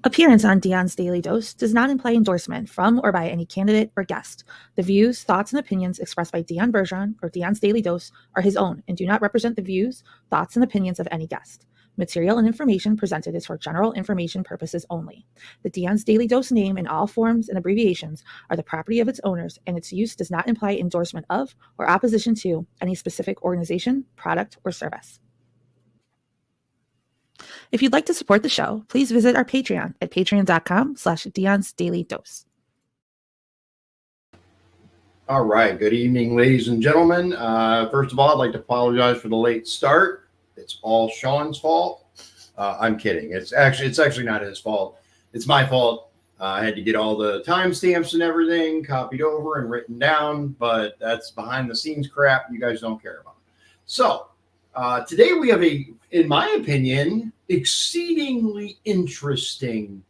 Appearance on Dion's Daily Dose does not imply endorsement from or by any candidate or guest. The views, thoughts, and opinions expressed by Dion Bergeron or Dion's Daily Dose are his own and do not represent the views, thoughts, and opinions of any guest. Material and information presented is for general information purposes only. The Dion's Daily Dose name in all forms and abbreviations are the property of its owners, and its use does not imply endorsement of or opposition to any specific organization, product, or service. If you'd like to support the show, please visit our Patreon at patreon.com/Dion's Daily Dose. All right. Good evening, ladies and gentlemen. First of all, I'd like to apologize for the late start. It's all Shawn's fault. I'm kidding. It's actually not his fault. It's my fault. I had to get all the timestamps and everything copied over and written down, but that's behind the scenes crap you guys don't care about. So today we have in my opinion, exceedingly interesting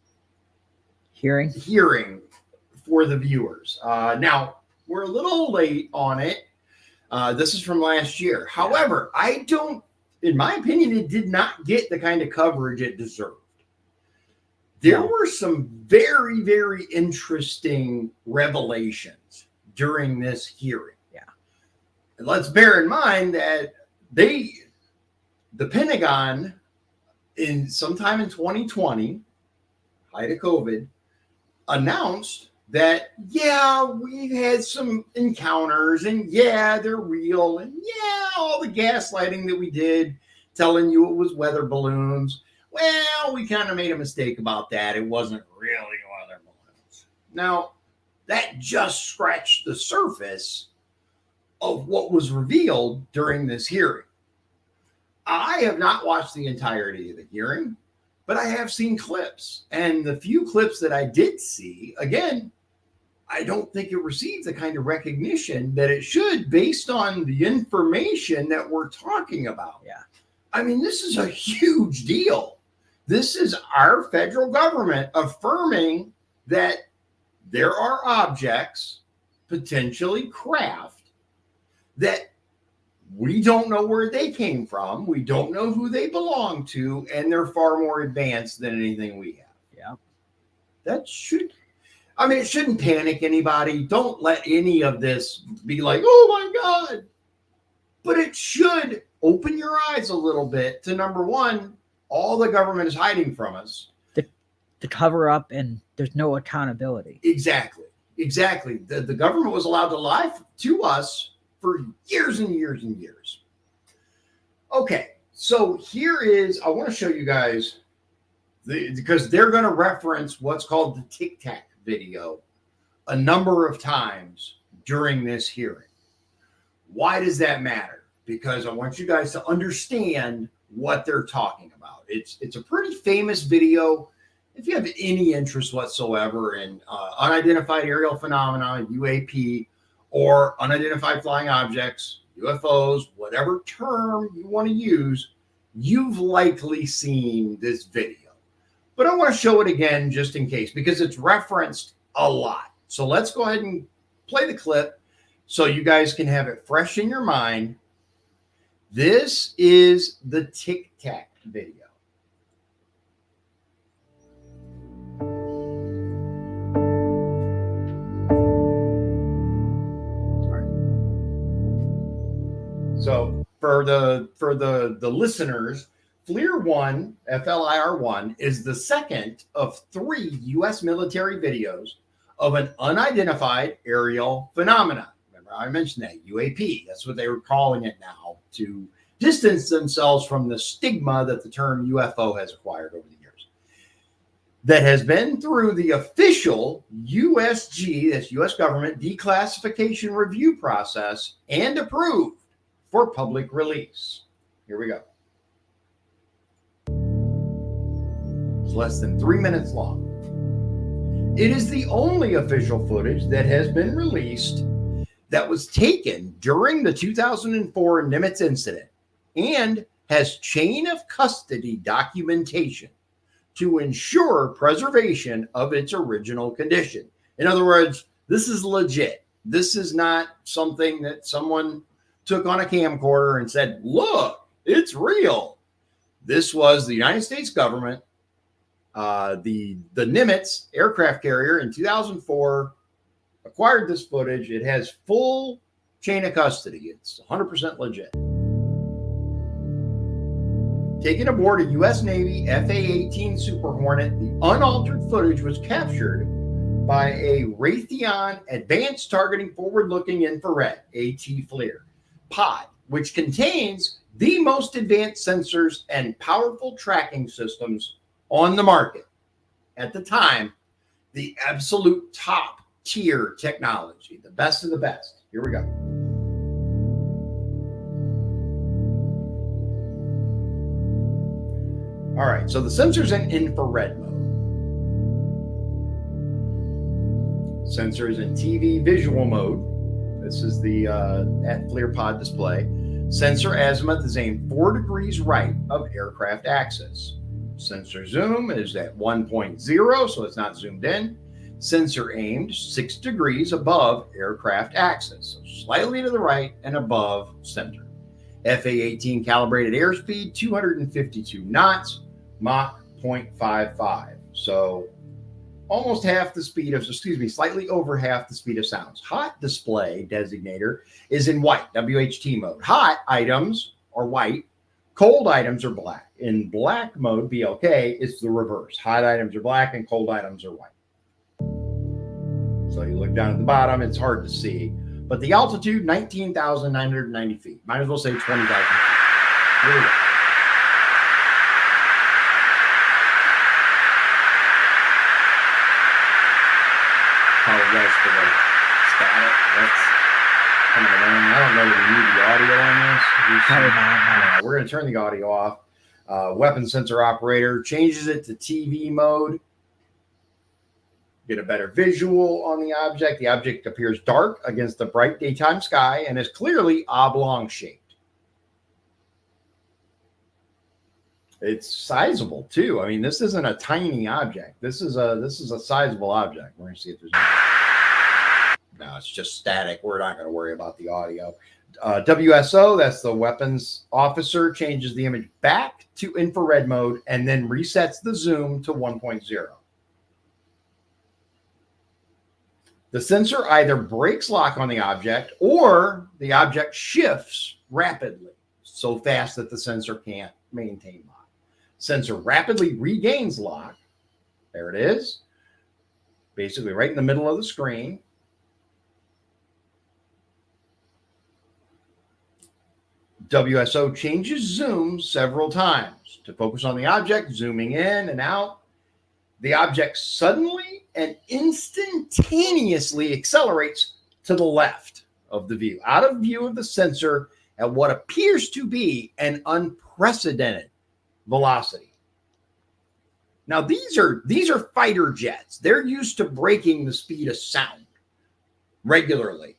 hearing for the viewers. Now, we're a little late on it. This is from last year. However, in my opinion, it did not get the kind of coverage it deserved. There were some very, very interesting revelations during this hearing. Yeah. And let's bear in mind that the Pentagon, sometime in 2020, height of COVID, announced that, we've had some encounters, and they're real, and all the gaslighting that we did, telling you it was weather balloons. Well, we kind of made a mistake about that. It wasn't really weather balloons. Now, that just scratched the surface of what was revealed during this hearing. I have not watched the entirety of the hearing, but I have seen clips. And the few clips that I did see, again, I don't think it received the kind of recognition that it should based on the information that we're talking about. Yeah. I mean, this is a huge deal. This is our federal government affirming that there are objects, potentially craft, that we don't know where they came from. We don't know who they belong to, and they're far more advanced than anything we have. Yeah. It shouldn't panic anybody. Don't let any of this be like, oh my God. But it should open your eyes a little bit to, number one, all the government is hiding from us. The cover up, and there's no accountability. Exactly. The government was allowed to lie to us for years and years and years. Okay, so I want to show you guys, because they're going to reference what's called the Tic Tac video a number of times during this hearing. Why does that matter? Because I want you guys to understand what they're talking about. It's a pretty famous video. If you have any interest whatsoever in unidentified aerial phenomena, UAP, or unidentified flying objects, UFOs, whatever term you want to use, you've likely seen this video. But I want to show it again just in case, because it's referenced a lot. So let's go ahead and play the clip so you guys can have it fresh in your mind. This is the Tic Tac video. So for the listeners, FLIR 1, FLIR-1, is the second of 3 U.S. military videos of an unidentified aerial phenomena. Remember, I mentioned that, UAP. That's what they were calling it now, to distance themselves from the stigma that the term UFO has acquired over the years. That has been through the official USG, that's U.S. government, declassification review process and approved for public release. Here we go. It's less than 3 minutes long. It is the only official footage that has been released that was taken during the 2004 Nimitz incident and has chain of custody documentation to ensure preservation of its original condition. In other words, this is legit. This is not something that someone took on a camcorder and said, look, it's real. This was the United States government The Nimitz aircraft carrier in 2004 acquired this footage. It has full chain of custody. It's 100% legit. Taken aboard a U.S. Navy FA-18 Super Hornet, the unaltered footage was captured by a Raytheon Advanced Targeting Forward-Looking Infrared (AT FLIR) pod, which contains the most advanced sensors and powerful tracking systems on the market. At the time, the absolute top tier technology, the best of the best. Here we go. All right, so the sensor's in infrared mode. Sensor is in TV visual mode. This is the at FLIR pod display. Sensor azimuth is aimed 4 degrees right of aircraft axis. Sensor zoom is at 1.0, so it's not zoomed in. Sensor aimed 6 degrees above aircraft axis, so slightly to the right and above center. FA-18 calibrated airspeed, 252 knots, Mach 0.55. So almost half the speed of, slightly over half the speed of sounds. Hot display designator is in white, WHT mode. Hot items are white, cold items are black. In black mode, BLK, it's the reverse. Hot items are black and cold items are white. So you look down at the bottom, it's hard to see. But the altitude, 19,990 feet. Might as well say 20,000 feet. Here we go. Apologize for the static. That's coming along. I don't know if we need the audio on this. Probably not. We're going to turn the audio off. Weapon sensor operator changes it to TV mode. Get a better visual on the object. The object appears dark against the bright daytime sky and is clearly oblong shaped. It's sizable too. I mean, this isn't a tiny object. This is a sizable object. We're going to see if there's no, it's just static. We're not going to worry about the audio. WSO, that's the weapons officer, changes the image back to infrared mode and then resets the zoom to 1.0. The sensor either breaks lock on the object or the object shifts rapidly, so fast that the sensor can't maintain lock. Sensor rapidly regains lock. There it is. Basically right in the middle of the screen. WSO changes zoom several times to focus on the object, zooming in and out. The object suddenly and instantaneously accelerates to the left of the view, out of view of the sensor at what appears to be an unprecedented velocity. Now, these are fighter jets. They're used to breaking the speed of sound regularly.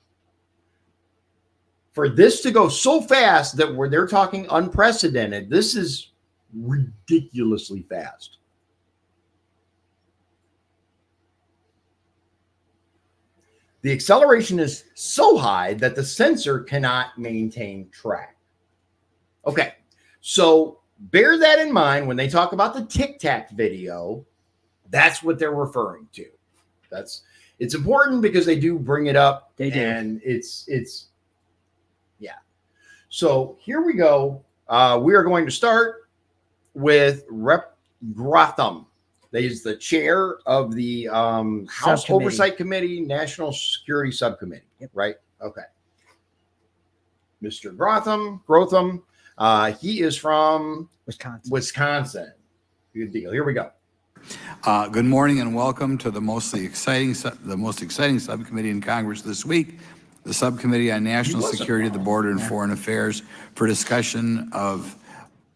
For this to go so fast that where they're talking unprecedented, this is ridiculously fast. The acceleration is so high that the sensor cannot maintain track. Okay, so bear that in mind when they talk about the Tic Tac video. That's what they're referring to. It's important because they do bring it up. They do. And it's yeah. So here we go. We are going to start with Rep. Grotham. He's the chair of the House Oversight Committee, National Security Subcommittee. Yep. Right? Okay. Mr. Grotham. He is from Wisconsin. Good deal. Here we go. Good morning and welcome to the most exciting subcommittee in Congress this week, the Subcommittee on National Security, the Border and Foreign Affairs, for discussion of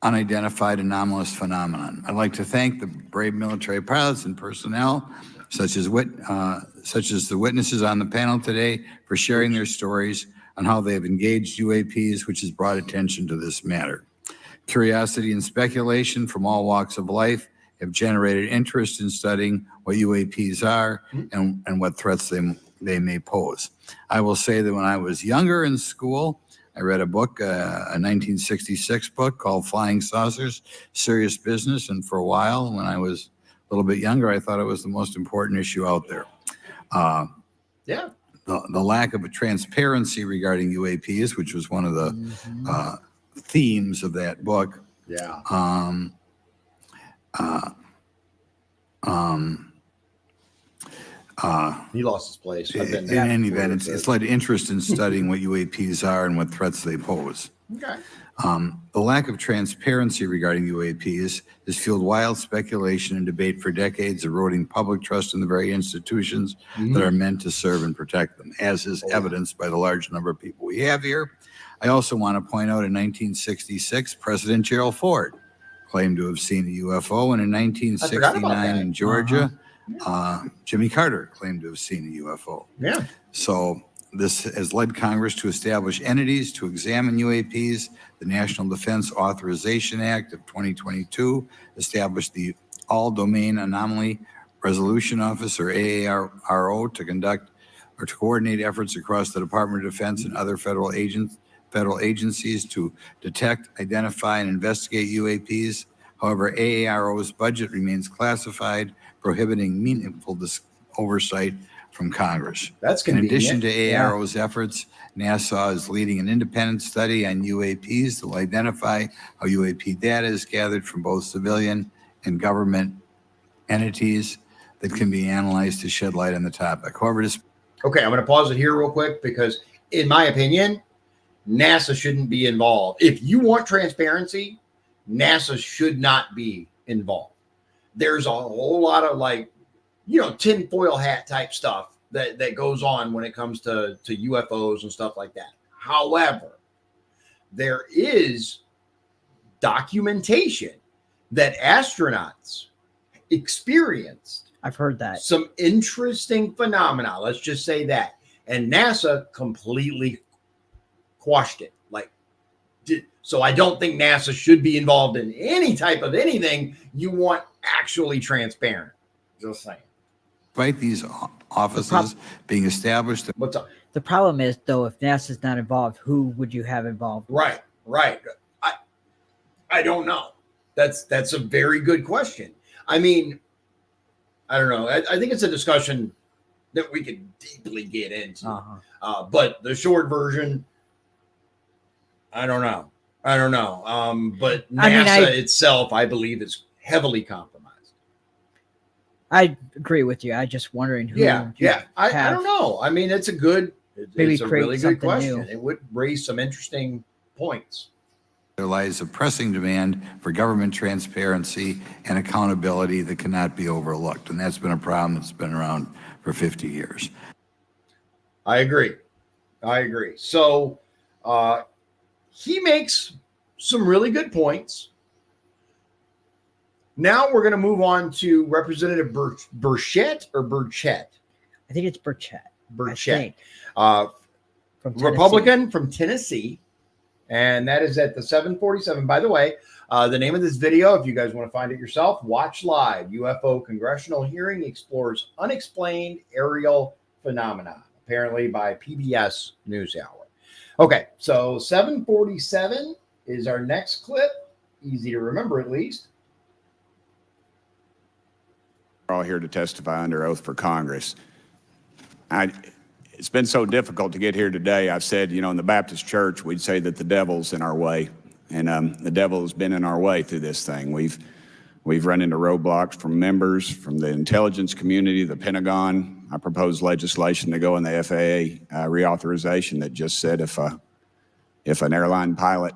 unidentified anomalous phenomenon. I'd like to thank the brave military pilots and personnel, such as the witnesses on the panel today, for sharing their stories on how they have engaged UAPs, which has brought attention to this matter. Curiosity and speculation from all walks of life have generated interest in studying what UAPs are and what threats they may pose. I will say that when I was younger in school, I read a book, a 1966 book called Flying Saucers, Serious Business. And for a while, when I was little bit younger, I thought it was the most important issue out there. Yeah. The lack of a transparency regarding UAPs, which was one of the themes of that book. Yeah. He lost his place. I've been In there any before, event, but- it's led to interest in studying what UAPs are and what threats they pose. Okay. The lack of transparency regarding UAPs has fueled wild speculation and debate for decades, eroding public trust in the very institutions that are meant to serve and protect them, as is evidenced by the large number of people we have here. I also want to point out in 1966, President Gerald Ford claimed to have seen a UFO, and in I forgot about 1969 that. in Georgia, Jimmy Carter claimed to have seen a UFO. Yeah. So this has led Congress to establish entities to examine UAPs. The National Defense Authorization Act of 2022 established the All-Domain Anomaly Resolution Office, or AARO, to conduct or to coordinate efforts across the Department of Defense and other federal agencies to detect, identify, and investigate UAPs. However, AARO's budget remains classified, prohibiting meaningful oversight from Congress. That's In convenient. addition to AARO's efforts, NASA is leading an independent study on UAPs that will identify how UAP data is gathered from both civilian and government entities that can be analyzed to shed light on the topic. However, this Okay, I'm going to pause it here real quick because, in my opinion, NASA shouldn't be involved. If you want transparency, NASA should not be involved. There's a whole lot of tinfoil hat type stuff that goes on when it comes to UFOs and stuff like that. However, there is documentation that astronauts experienced I've heard that. some interesting phenomena. Let's just say that. And NASA completely quashed it. So I don't think NASA should be involved in any type of anything you want actually transparent. Just saying. despite these offices being established, What's up? The problem is, though, if NASA's not involved, who would you have involved? Right. I don't know. That's a very good question. I mean, I don't know. I think it's a discussion that we could deeply get into. But the short version, I don't know. But NASA itself, I believe, is heavily compromised. I agree with you. I just wondering who. Yeah. I have. don't know. I mean, it's a Maybe it's a create really good something question. new. It would raise some interesting points. there lies a pressing demand for government transparency and accountability that cannot be overlooked. And that's been a problem that's been around for 50 years. I agree. So he makes some really good points. Now we're going to move on to Representative Burchett or Burchett. I think it's Burchett. Burchett, From Tennessee. Republican from Tennessee. And that is at the 747. By the way, the name of this video, if you guys want to find it yourself, watch live. UFO congressional hearing explores unexplained aerial phenomena, apparently by PBS NewsHour. Okay, so 747 is our next clip. Easy to remember, at least. We're all here to testify under oath for Congress. It's been so difficult to get here today. I've said, in the Baptist church, we'd say that the devil's in our way. And the devil has been in our way through this thing. We've run into roadblocks from members, from the intelligence community, the Pentagon. I proposed legislation to go in the FAA reauthorization that just said if an airline pilot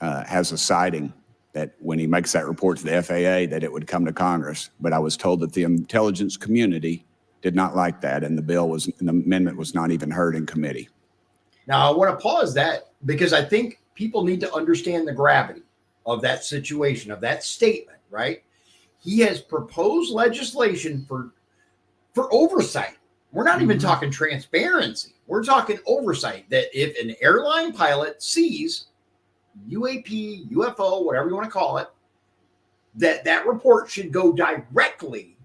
has a sighting, that when he makes that report to the FAA, that it would come to Congress. But I was told that the intelligence community did not like that, and the amendment was not even heard in committee. Now, I want to pause that because I think people need to understand the gravity of that situation, of that statement, right? He has proposed legislation for oversight. We're not even talking transparency. We're talking oversight, that if an airline pilot sees UAP, UFO, whatever you want to call it, that report should go directly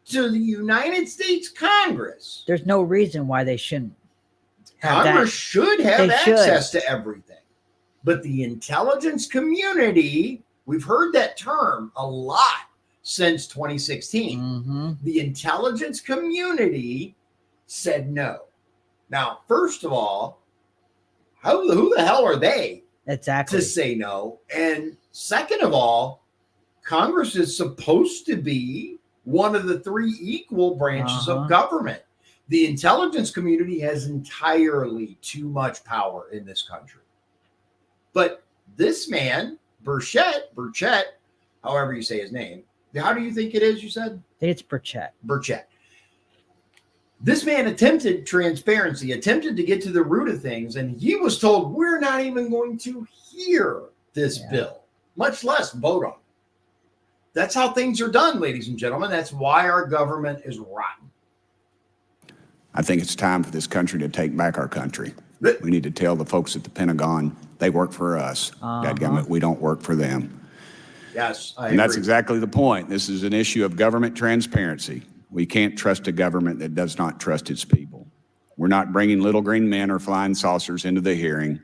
to the United States Congress. There's no reason why they shouldn't have Congress that. should have They should. access to everything. But the intelligence community, we've heard that term a lot. since 2016. Mm-hmm. The intelligence community said no. Now, first of all, who the hell are they Exactly. to say no? And second of all, Congress is supposed to be one of the three equal branches of government. The intelligence community has entirely too much power in this country. But this man, Burchett, however you say his name, how do you think it is, you said? I think it's Burchett. Burchett. This man attempted transparency, attempted to get to the root of things, and he was told, we're not even going to hear this bill, much less vote on it. That's how things are done, ladies and gentlemen. That's why our government is rotten. I think it's time for this country to take back our country. We need to tell the folks at the Pentagon they work for us. Dadgummit, we don't work for them. Yes, I agree. And that's exactly the point. This is an issue of government transparency. We can't trust a government that does not trust its people. We're not bringing little green men or flying saucers into the hearing.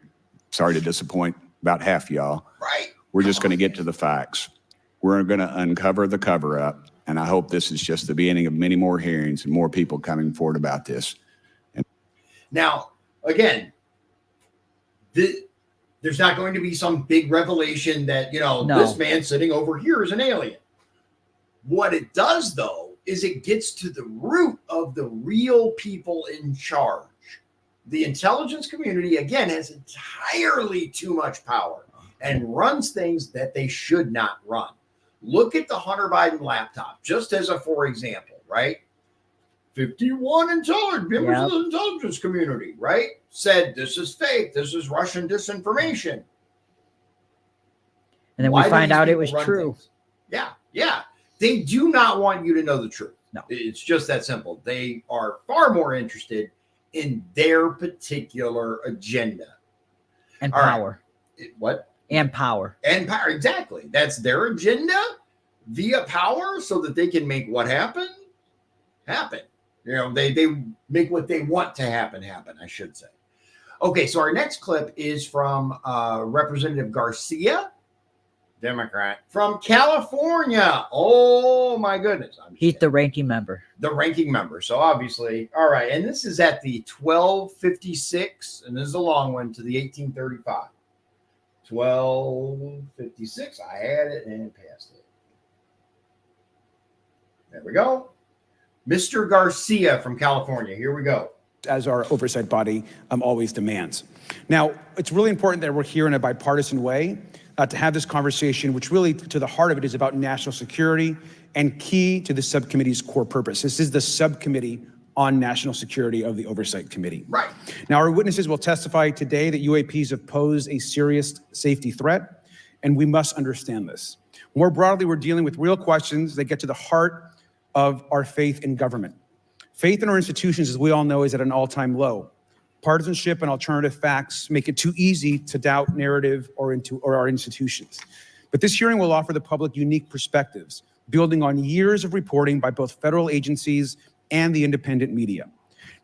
Sorry to disappoint about half y'all. Right. We're just going to get to the facts. We're going to uncover the cover-up, and I hope this is just the beginning of many more hearings and more people coming forward about this. Now, again, there's not going to be some big revelation that, this man sitting over here is an alien. What it does, though, is it gets to the root of the real people in charge. The intelligence community, again, has entirely too much power and runs things that they should not run. Look at the Hunter Biden laptop, just as a for example, right? 51 members of the intelligence community, right? Said this is fake, this is Russian disinformation. And then we find out it was true. Things? Yeah. They do not want you to know the truth. No. It's just that simple. They are far more interested in their particular agenda. And power. What? And power. And power, exactly. That's their agenda via power so that they can make what happen. They make what they want to happen, I should say. Okay, so our next clip is from Representative Garcia, Democrat, from California. Oh, my goodness. He's the ranking member. The ranking member. So obviously, all right. And this is at the 1256, and this is a long one, to the 1835. 1256. I had it and passed it. There we go. Mr. Garcia from California. Here we go. As our oversight body always demands. Now, it's really important that we're here in a bipartisan way to have this conversation, which really, to the heart of it, is about national security and key to the subcommittee's core purpose. This is the subcommittee on national security of the Oversight Committee. Right. Now, our witnesses will testify today that UAPs have posed a serious safety threat, and we must understand this. More broadly, we're dealing with real questions that get to the heart of our faith in government. Faith in our institutions, as we all know, is at an all-time low. Partisanship and alternative facts make it too easy to doubt narrative or our institutions. But this hearing will offer the public unique perspectives, building on years of reporting by both federal agencies and the independent media.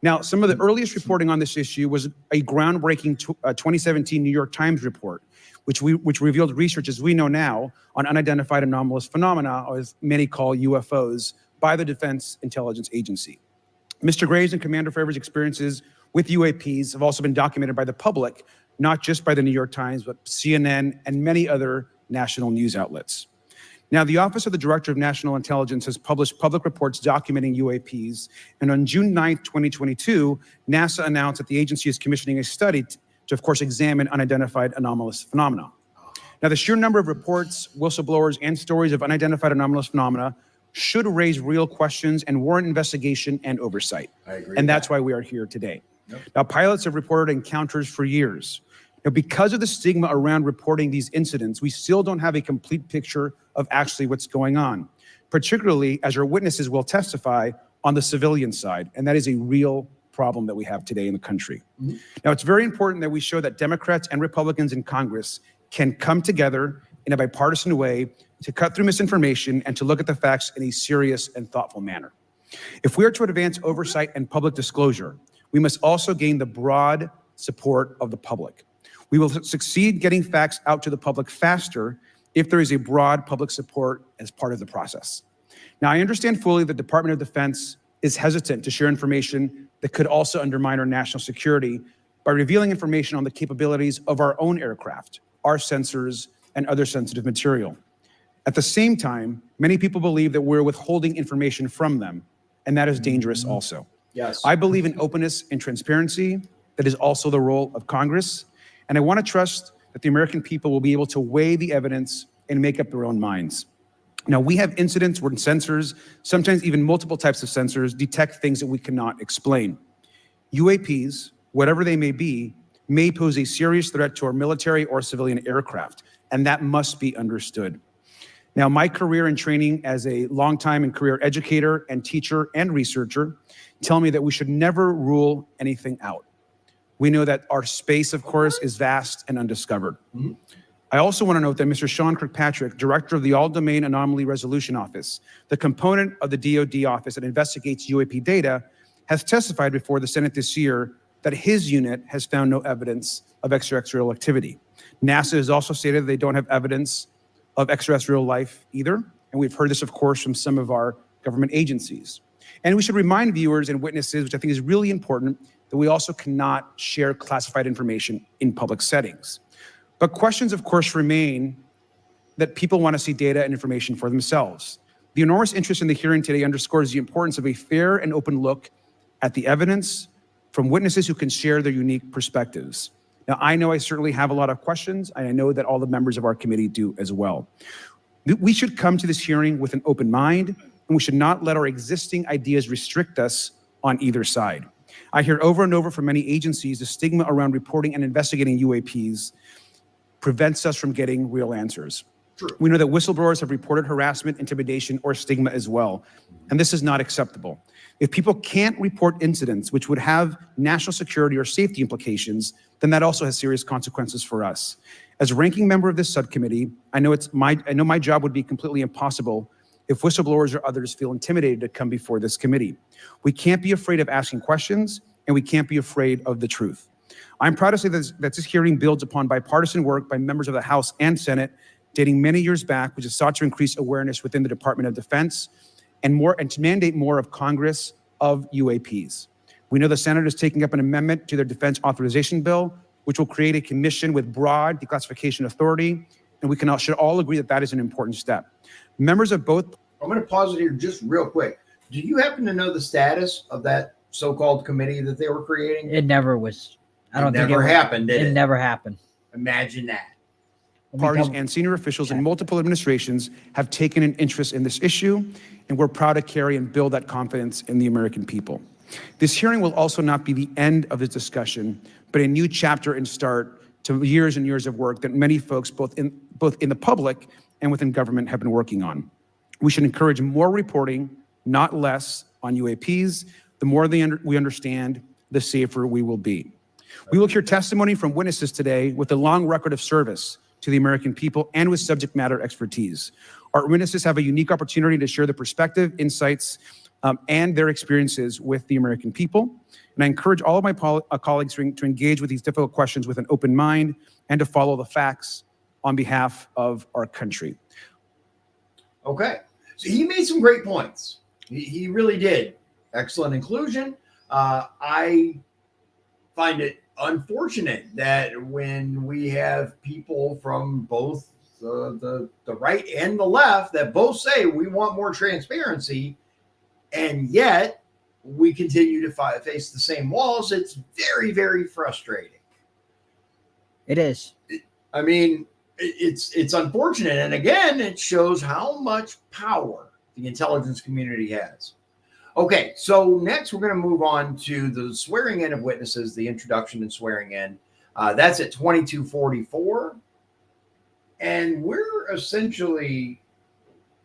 Now, some of the earliest reporting on this issue was a groundbreaking 2017 New York Times report, which revealed research, as we know now, on unidentified anomalous phenomena, or as many call UFOs, by the Defense Intelligence Agency. Mr. Gray's and Commander Favor's experiences with UAPs have also been documented by the public, not just by the New York Times, but CNN and many other national news outlets. Now, the Office of the Director of National Intelligence has published public reports documenting UAPs, and on June 9th, 2022, NASA announced that the agency is commissioning a study to, of course, examine unidentified anomalous phenomena. Now, the sheer number of reports, whistleblowers, and stories of unidentified anomalous phenomena should raise real questions and warrant investigation and oversight. I agree. And that's why we are here today. Yep. Now, pilots have reported encounters for years. Now, because of the stigma around reporting these incidents, we still don't have a complete picture of actually what's going on, particularly as our witnesses will testify on the civilian side. And that is a real problem that we have today in the country. Mm-hmm. Now, it's very important that we show that Democrats and Republicans in Congress can come together in a bipartisan way to cut through misinformation and to look at the facts in a serious and thoughtful manner. If we are to advance oversight and public disclosure, we must also gain the broad support of the public. We will succeed getting facts out to the public faster if there is a broad public support as part of the process. Now, I understand fully the Department of Defense is hesitant to share information that could also undermine our national security by revealing information on the capabilities of our own aircraft, our sensors, and other sensitive material. At the same time, many people believe that we're withholding information from them, and that is dangerous also. Yes. I believe in openness and transparency. That is also the role of Congress. And I want to trust that the American people will be able to weigh the evidence and make up their own minds. Now, we have incidents where sensors, sometimes even multiple types of sensors, detect things that we cannot explain. UAPs, whatever they may be, may pose a serious threat to our military or civilian aircraft, and that must be understood. Now, my career and training as a longtime and career educator and teacher and researcher tell me that we should never rule anything out. We know that our space, of course, is vast and undiscovered. Mm-hmm. I also want to note that Mr. Sean Kirkpatrick, director of the All-Domain Anomaly Resolution Office, the component of the DoD office that investigates UAP data, has testified before the Senate this year that his unit has found no evidence of extraterrestrial activity. NASA has also stated that they don't have evidence of extraterrestrial life either, and we've heard this, of course, from some of our government agencies. And we should remind viewers and witnesses, which I think is really important, that we also cannot share classified information in public settings. But questions, of course, remain that people want to see data and information for themselves. The enormous interest in the hearing today underscores the importance of a fair and open look at the evidence from witnesses who can share their unique perspectives. Now, I know I certainly have a lot of questions, and I know that all the members of our committee do as well. We should come to this hearing with an open mind, and we should not let our existing ideas restrict us on either side. I hear over and over from many agencies the stigma around reporting and investigating UAPs prevents us from getting real answers. True. We know that whistleblowers have reported harassment, intimidation, or stigma as well, and this is not acceptable. If people can't report incidents which would have national security or safety implications, then that also has serious consequences for us. As ranking member of this subcommittee, I know my job would be completely impossible if whistleblowers or others feel intimidated to come before this committee. We can't be afraid of asking questions, and we can't be afraid of the truth. I'm proud to say that this hearing builds upon bipartisan work by members of the House and Senate dating many years back, which is sought to increase awareness within the Department of Defense and to mandate more of Congress of UAPs. We know the Senate is taking up an amendment to their defense authorization bill, which will create a commission with broad declassification authority, and we should all agree that that is an important step. Members of both... I'm going to pause it here just real quick. Do you happen to know the status of that so-called committee that they were creating? It never was. It never happened, did it? It never happened. Imagine that. Parties and senior officials in multiple administrations have taken an interest in this issue, and we're proud to carry and build that confidence in the American people. This hearing will also not be the end of this discussion, but a new chapter and start to years and years of work that many folks, both in the public and within government, have been working on. We should encourage more reporting, not less, on UAPs. The more we understand, the safer we will be. We will hear testimony from witnesses today with a long record of service to the American people and with subject matter expertise. Our witnesses have a unique opportunity to share their perspective, insights, and their experiences with the American people. And I encourage all of my colleagues to engage with these difficult questions with an open mind and to follow the facts on behalf of our country. Okay, so he made some great points. He really did. Excellent inclusion. I find it unfortunate that when we have people from both the right and the left that both say we want more transparency, and yet we continue to face the same walls, it's very, very frustrating. It is. I mean, it's unfortunate. And again, it shows how much power the intelligence community has. Okay, so next we're going to move on to the swearing in of witnesses, the introduction and swearing in. That's at 2244. And we're essentially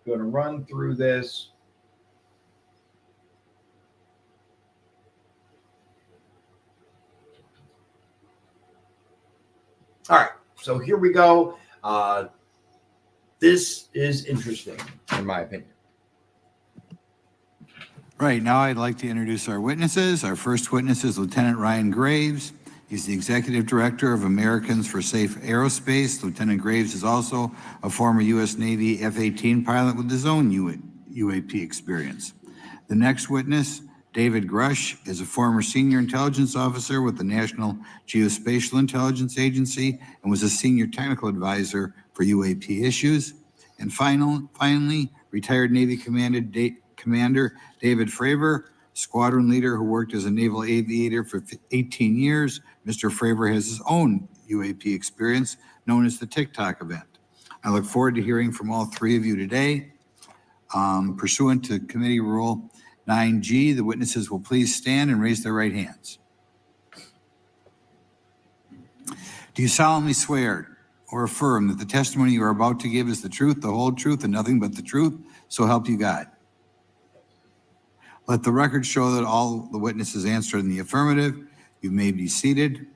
going to run through this. All right, so here we go. This is interesting, in my opinion. Right, now I'd like to introduce our witnesses. Our first witness is Lieutenant Ryan Graves, He's the executive director of Americans for Safe Aerospace. Lieutenant Graves is also a former U.S. Navy F-18 pilot with his own UAP experience. The next witness, David Grush, is a former senior intelligence officer with the National Geospatial Intelligence Agency and was a senior technical advisor for UAP issues. And finally, retired Navy Commander David Fravor, squadron leader who worked as a naval aviator for 18 years. Mr. Fravor has his own UAP experience known as the TikTok event. I look forward to hearing from all three of you today. Pursuant to Committee Rule 9G, the witnesses will please stand and raise their right hands. Do you solemnly swear or affirm that the testimony you are about to give is the truth, the whole truth, and nothing but the truth? So help you God. Let the record show that all the witnesses answered in the affirmative. You may be seated.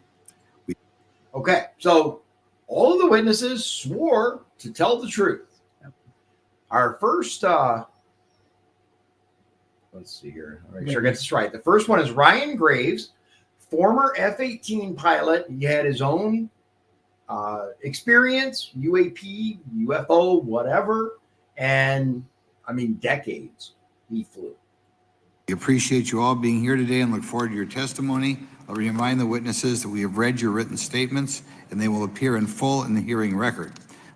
Okay, so all of the witnesses swore to tell the truth. Our first, let's see here. I'll make sure I get this right. The first one is Ryan Graves, former F-18 pilot. He had his own experience, UAP, UFO, whatever. And I mean, decades he flew. We appreciate you all being here today and look forward to your testimony. I'll remind the witnesses that we have read your written statements and they will appear in full in the hearing record.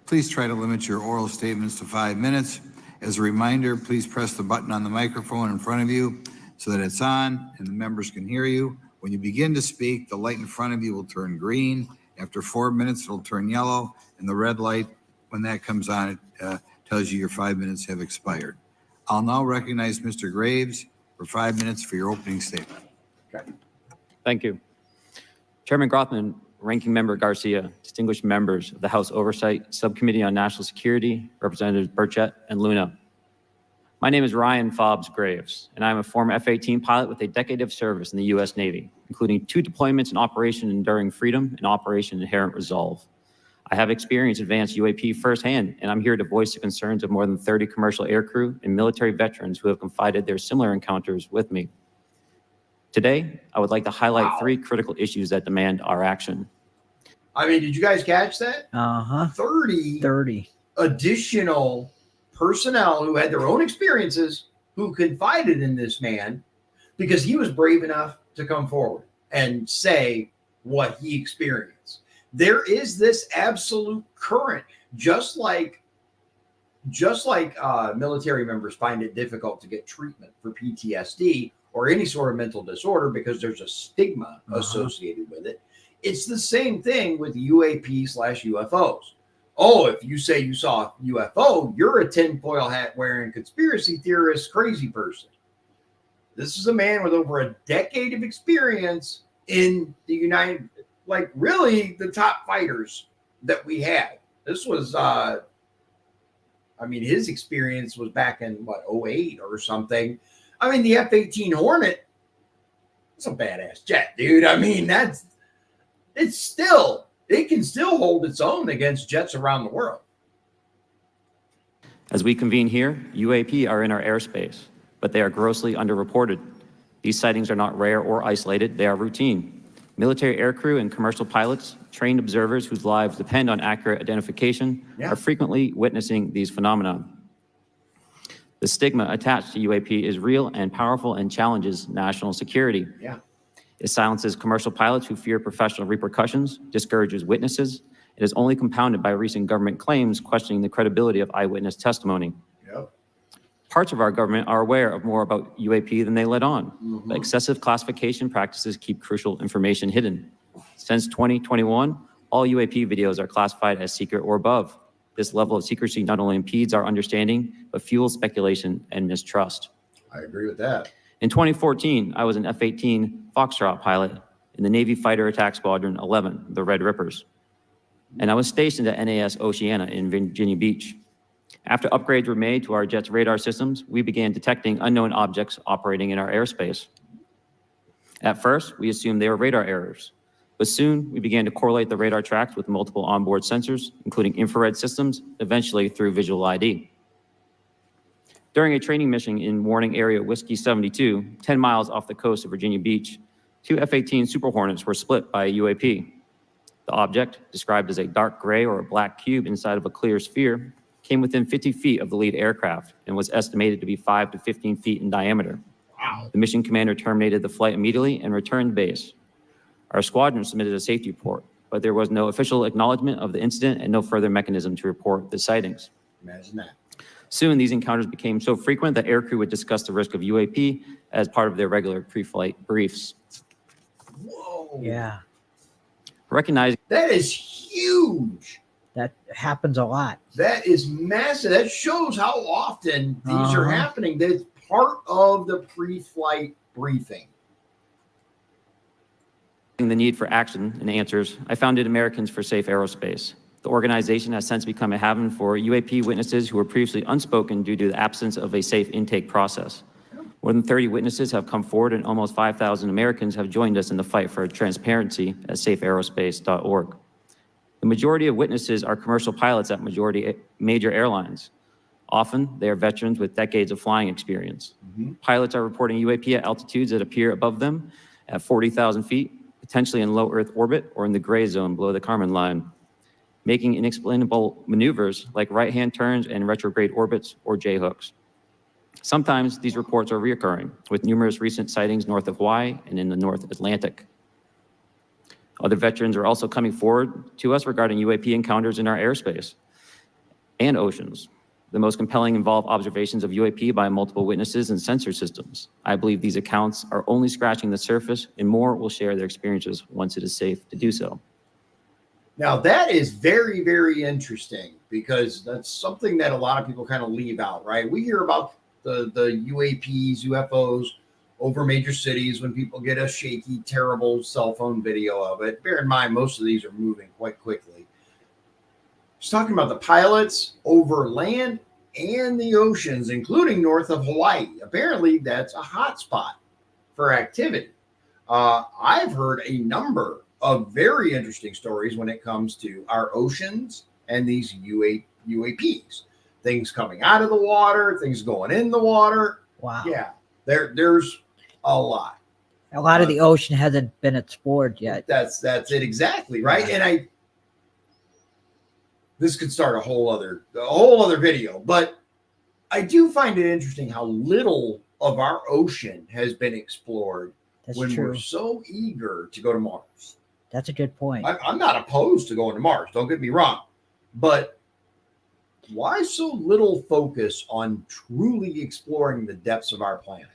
Please try to limit your oral statements to 5 minutes. As a reminder, please press the button on the microphone in front of you so that it's on and the members can hear you. When you begin to speak, the light in front of you will turn green. After 4 minutes, it'll turn yellow, and the red light, when that comes on, it tells you your 5 minutes have expired. I'll now recognize Mr. Graves for 5 minutes for your opening statement. Okay. Thank you. Chairman Grothman, Ranking Member Garcia, distinguished members of the House Oversight, Subcommittee on National Security, Representatives Burchett and Luna. My name is Ryan Fobbs Graves, and I'm a former F-18 pilot with a decade of service in the U.S. Navy, including 2 deployments in Operation Enduring Freedom and Operation Inherent Resolve. I have experienced advanced UAP firsthand, and I'm here to voice the concerns of more than 30 commercial aircrew and military veterans who have confided their similar encounters with me. Today, I would like to highlight 3 critical issues that demand our action. I mean, did you guys catch that? 30 additional personnel who had their own experiences who confided in this man because he was brave enough to come forward and say what he experienced. There is this absolute current, just like military members find it difficult to get treatment for PTSD or any sort of mental disorder because there's a stigma associated with it. It's the same thing with UAP/UFOs. Oh, if you say you saw a UFO, you're a tinfoil hat wearing conspiracy theorist, crazy person. This is a man with over a decade of experience in the really the top fighters that we had. This was, his experience was back in 08 or something. I mean, the F-18 Hornet, it's a badass jet, dude. I mean, it can still hold its own against jets around the world. As we convene here, UAP are in our airspace, but they are grossly underreported. These sightings are not rare or isolated, they are routine. Military aircrew and commercial pilots, trained observers whose lives depend on accurate identification, are frequently witnessing these phenomena. The stigma attached to UAP is real and powerful and challenges national security. It silences commercial pilots who fear professional repercussions, discourages witnesses. It is only compounded by recent government claims questioning the credibility of eyewitness testimony. Parts of our government are aware of more about UAP than they let on, but excessive classification practices keep crucial information hidden. Since 2021, all UAP videos are classified as secret or above. This level of secrecy not only impedes our understanding, but fuels speculation and mistrust. I agree with that. In 2014, I was an F-18 Foxtrot pilot in the Navy Fighter Attack Squadron 11, the Red Rippers. And I was stationed at NAS Oceana in Virginia Beach. After upgrades were made to our jet's radar systems, we began detecting unknown objects operating in our airspace. At first, we assumed they were radar errors, but soon we began to correlate the radar tracks with multiple onboard sensors, including infrared systems, eventually through visual ID. During a training mission in Warning Area Whiskey 72, 10 miles off the coast of Virginia Beach, Two F-18 Super Hornets were split by a UAP. The object, described as a dark gray or a black cube inside of a clear sphere, came within 50 feet of the lead aircraft and was estimated to be 5 to 15 feet in diameter. Wow. The mission commander terminated the flight immediately and returned to base. Our squadron submitted a safety report, but there was no official acknowledgement of the incident and no further mechanism to report the sightings. Imagine that. Soon, these encounters became so frequent that aircrew would discuss the risk of UAP as part of their regular pre-flight briefs. Whoa. Yeah, Recognizing That is huge. that happens a lot. That is massive. That shows how often these are happening. That's part of the pre-flight briefing. the need for action and answers, I founded Americans for Safe Aerospace. The organization has since become a haven for UAP witnesses who were previously unspoken due to the absence of a safe intake process. More than 30 witnesses have come forward, and almost 5,000 Americans have joined us in the fight for transparency at safeaerospace.org. The majority of witnesses are commercial pilots at major airlines. Often, they are veterans with decades of flying experience. Pilots are reporting UAP at altitudes that appear above them at 40,000 feet, potentially in low Earth orbit or in the gray zone below the Kármán line, making inexplainable maneuvers like right-hand turns and retrograde orbits or J-hooks. Sometimes these reports are reoccurring, with numerous recent sightings north of Hawaii and in the North Atlantic. Other veterans are also coming forward to us regarding UAP encounters in our airspace and oceans. The most compelling involve observations of UAP by multiple witnesses and sensor systems. I believe these accounts are only scratching the surface, and more will share their experiences once it is safe to do so. Now, that is very, very interesting, because that's something that a lot of people kind of leave out, right? We hear about the UAPs, UFOs over major cities when people get a shaky, terrible cell phone video of it. Bear in mind, most of these are moving quite quickly. Just talking about the pilots over land and the oceans, including north of Hawaii. Apparently, that's a hot spot for activity. I've heard a number of very interesting stories when it comes to our oceans and these UAPs. Things coming out of the water, things going in the water. Wow. Yeah, there's a lot. A lot of the ocean hasn't been explored yet. That's it exactly, right? And this could start a whole other video, but I do find it interesting how little of our ocean has been explored. That's when true. we're so eager to go to Mars. That's a good point. I'm not opposed to going to Mars, don't get me wrong, but why so little focus on truly exploring the depths of our planet?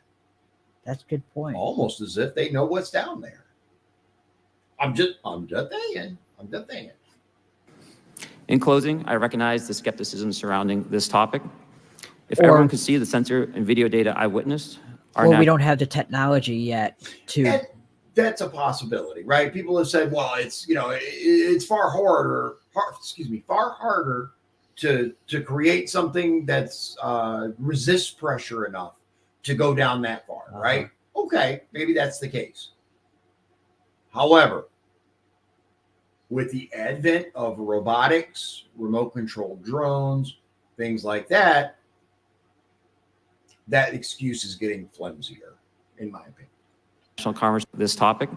That's a good point. Almost as if they know what's down there. I'm just saying. In closing, I recognize the skepticism surrounding this topic. If Or- everyone could see the sensor and video data I witnessed, Or we don't have the technology yet to. And that's a possibility, right? People have said, well, it's far harder to create something that's resists pressure enough to go down that far, right? Okay, maybe that's the case. However, with the advent of robotics, remote controlled drones, things like that, that excuse is getting flimsier, in my opinion. national conversation this topic.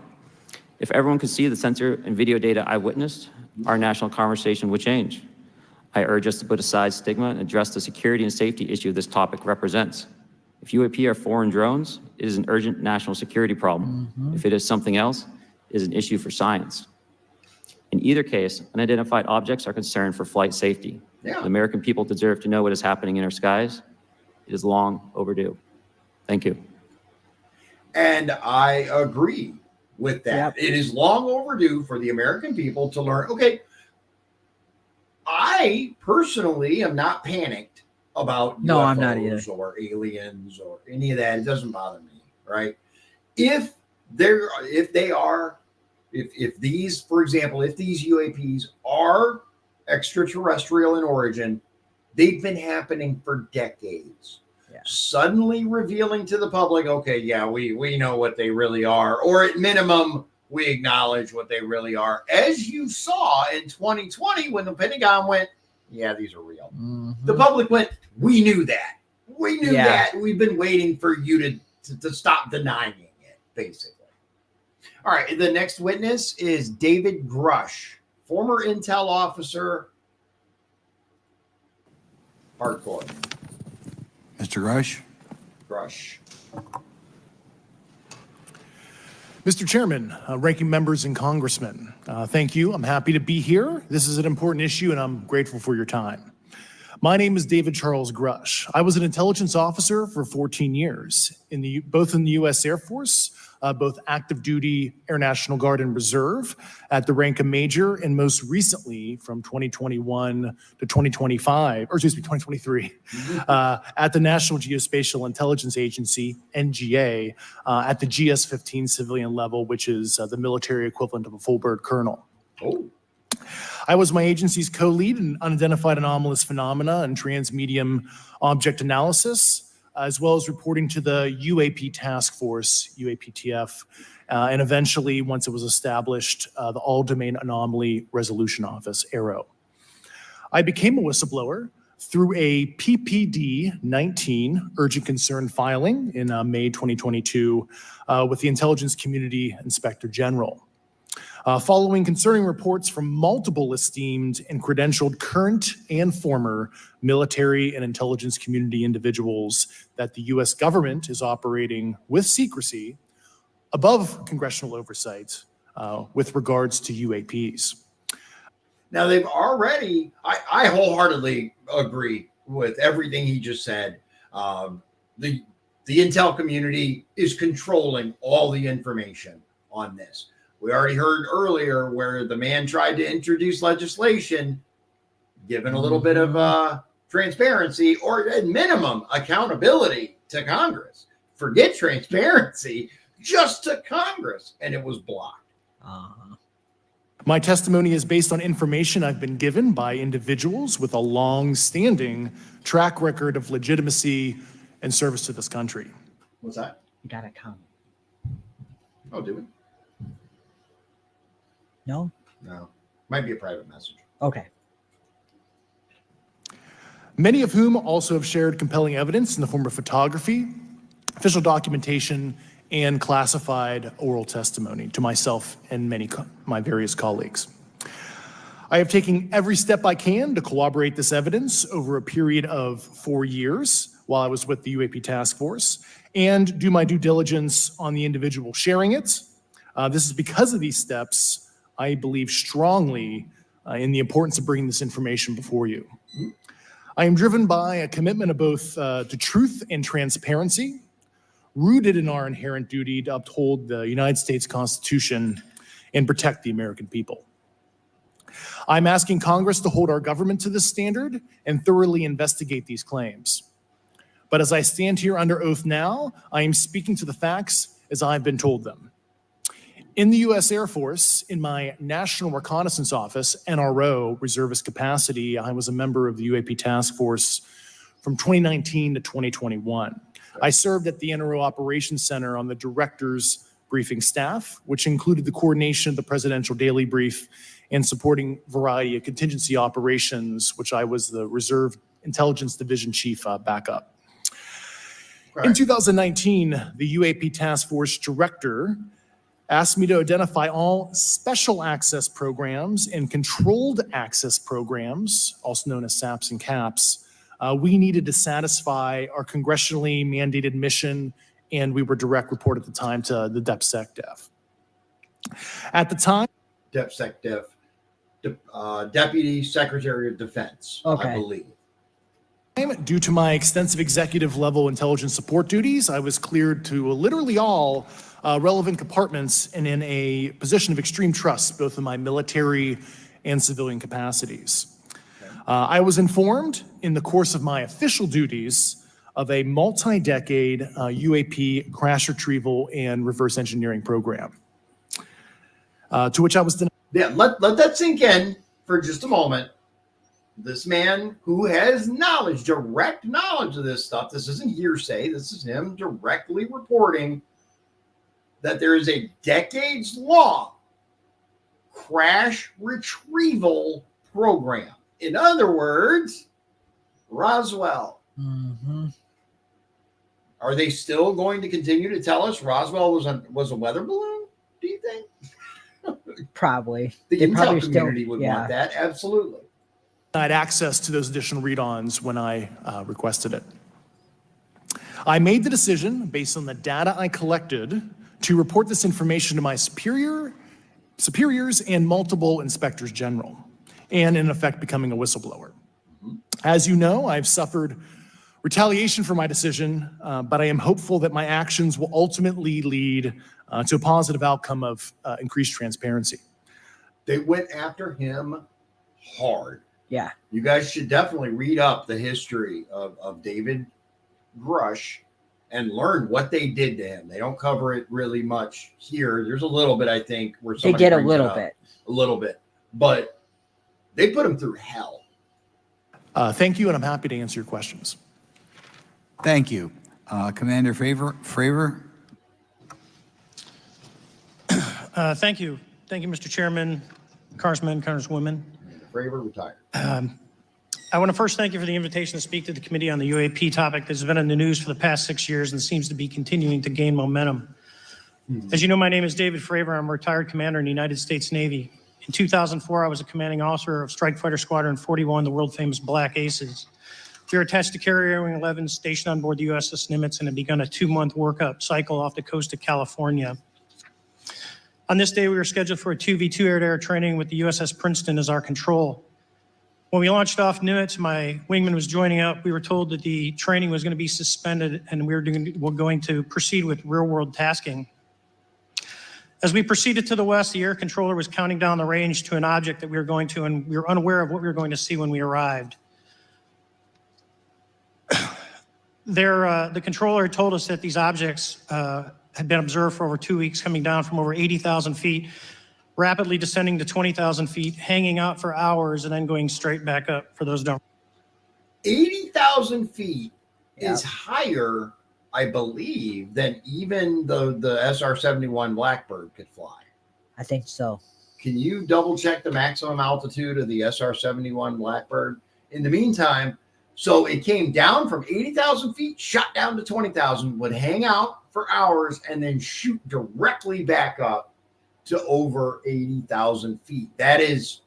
If everyone could see the sensor and video data I witnessed, our national conversation would change. I urge us to put aside stigma and address the security and safety issue this topic represents. If UAP are foreign drones, it is an urgent national security problem. If it is something else, it is an issue for science. In either case, unidentified objects are concerned for flight safety. Yeah. The American people deserve to know what is happening in our skies. It is long overdue. Thank you. And I agree with that. Yep. It is long overdue for the American people to learn. Okay, I personally am not panicked about No, UFOs I'm not either. or aliens or any of that. It doesn't bother me, right? If these, for example, if these UAPs are extraterrestrial in origin, they've been happening for decades. Yeah. Suddenly revealing to the public, okay, yeah, we know what they really are, or at minimum, we acknowledge what they really are. As you saw in 2020 when the Pentagon went, yeah, these are real. The public went, we knew that. We knew that. We've been waiting for you to stop denying it, basically. All right. The next witness is David Grush, former intel officer. Hardcore. Mr. Grush? Grush. Mr. Chairman, ranking members and congressmen, thank you. I'm happy to be here. This is an important issue, and I'm grateful for your time. My name is David Charles Grush. I was an intelligence officer for 14 years, both in the U.S. Air Force, both active duty, Air National Guard, and Reserve at the rank of major, and most recently from 2021 to 2023, at the National Geospatial Intelligence Agency, NGA, at the GS-15 civilian level, which is the military equivalent of a full bird colonel. Oh. I was my agency's co-lead in unidentified anomalous phenomena and transmedium object analysis, as well as reporting to the UAP task force, UAPTF, and eventually, once it was established, the All-Domain Anomaly Resolution Office, AARO. I became a whistleblower through a PPD-19 urgent concern filing in May 2022 with the Intelligence Community Inspector General. Following concerning reports from multiple esteemed and credentialed current and former military and intelligence community individuals that the U.S. government is operating with secrecy above congressional oversight with regards to UAPs. Now, they've already, I wholeheartedly agree with everything he just said. The intel community is controlling all the information on this. We already heard earlier where the man tried to introduce legislation, given a little bit of transparency or at minimum accountability to Congress. Forget transparency, just to Congress, and it was blocked. My testimony is based on information I've been given by individuals with a long-standing track record of legitimacy and service to this country. What's that? You got a comment? Oh, do we? No? No. Might be a private message. Okay. Many of whom also have shared compelling evidence in the form of photography, official documentation, and classified oral testimony to myself and my various colleagues. I have taken every step I can to corroborate this evidence over a period of 4 years while I was with the UAP task force and do my due diligence on the individual sharing it. This is because of these steps, I believe strongly in the importance of bringing this information before you. I am driven by a commitment of both to truth and transparency, rooted in our inherent duty to uphold the United States Constitution and protect the American people. I'm asking Congress to hold our government to this standard and thoroughly investigate these claims. But as I stand here under oath now, I am speaking to the facts as I've been told them. In the U.S. Air Force, in my National Reconnaissance Office, NRO, reservist capacity, I was a member of the UAP task force from 2019 to 2021. I served at the NRO Operations Center on the director's briefing staff, which included the coordination of the presidential daily brief and supporting variety of contingency operations, which I was the Reserve Intelligence Division Chief backup. Right. In 2019, the UAP task force director asked me to identify all special access programs and controlled access programs, also known as SAPs and CAPs, we needed to satisfy our congressionally mandated mission, and we were direct report at the time to the DepSecDef. At the time, DepSecDef, Deputy Secretary of Defense, I believe. Due to my extensive executive level intelligence support duties, I was cleared to literally all relevant compartments and in a position of extreme trust, both in my military and civilian capacities. I was informed in the course of my official duties of a multi-decade UAP crash retrieval and reverse engineering program, to which I was denied. Yeah, let that sink in for just a moment. This man who has knowledge, direct knowledge of this stuff, this isn't hearsay, this is him directly reporting that there is a decades-long crash retrieval program. In other words, Roswell. Mm-hmm. Are they still going to continue to tell us Roswell was a weather balloon? Do you Probably. The They intel probably still- community would yeah. want that, absolutely. I had access to those additional read-ons when I requested it. I made the decision, based on the data I collected, to report this information to my superiors and multiple inspectors general, and in effect becoming a whistleblower. As you know, I've suffered retaliation for my decision, but I am hopeful that my actions will ultimately lead to a positive outcome of increased transparency. They went after him hard. Yeah. You guys should definitely read up the history of David Grush and learn what they did to him. They don't cover it really much here. There's a little bit, I think, where They somebody did a brings it little up. bit. A little bit, but they put him through hell. Thank you, and I'm happy to answer your questions. Thank you. Commander Fravor? Thank you. Thank you, Mr. Chairman, Congressmen, Congresswomen. Fravor retired. I want to first thank you for the invitation to speak to the committee on the UAP topic that's been in the news for the past 6 years and seems to be continuing to gain momentum. As you know, my name is David Fravor. I'm a retired commander in the United States Navy. In 2004, I was a commanding officer of Strike Fighter Squadron 41, the world-famous Black Aces. We were attached to Carrier Wing 11, stationed on board the USS Nimitz, and had begun a 2-month workup cycle off the coast of California. On this day, we were scheduled for a 2v2 air-to-air training with the USS Princeton as our control. When we launched off Nimitz, my wingman was joining up. We were told that the training was going to be suspended and we were going to proceed with real-world tasking. As we proceeded to the west, the air controller was counting down the range to an object that we were going to, and we were unaware of what we were going to see when we arrived. The controller had told us that these objects had been observed for over 2 weeks, coming down from over 80,000 feet, rapidly descending to 20,000 feet, hanging out for hours, and then going straight back up for those who don't. 80,000 feet is higher, I believe, than even the SR-71 Blackbird could fly. I think so. Can you double check the maximum altitude of the SR-71 Blackbird? In the meantime, so it came down from 80,000 feet, shot down to 20,000, would hang out for hours, and then shoot directly back up to over 80,000 feet. That is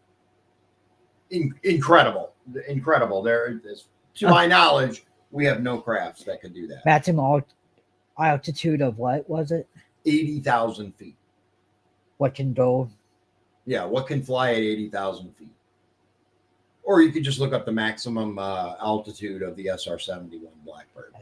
incredible. Incredible. There is, to my knowledge, we have no crafts that could do that. Maximum altitude of what was it? 80,000 feet. What can go? Yeah, what can fly at 80,000 feet? Or you could just look up the maximum altitude of the SR-71 Blackbird.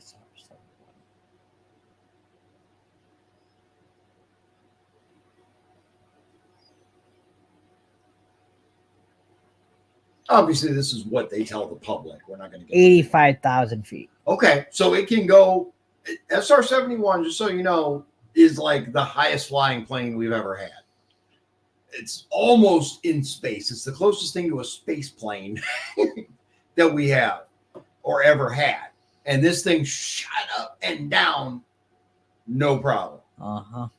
Obviously, this is what they tell the public. We're not going to get 85,000 feet. Okay, so it can go. SR-71, just so you know, is like the highest flying plane we've ever had. It's almost in space. It's the closest thing to a space plane that we have or ever had. And this thing shot up and down, no problem. Uh-huh.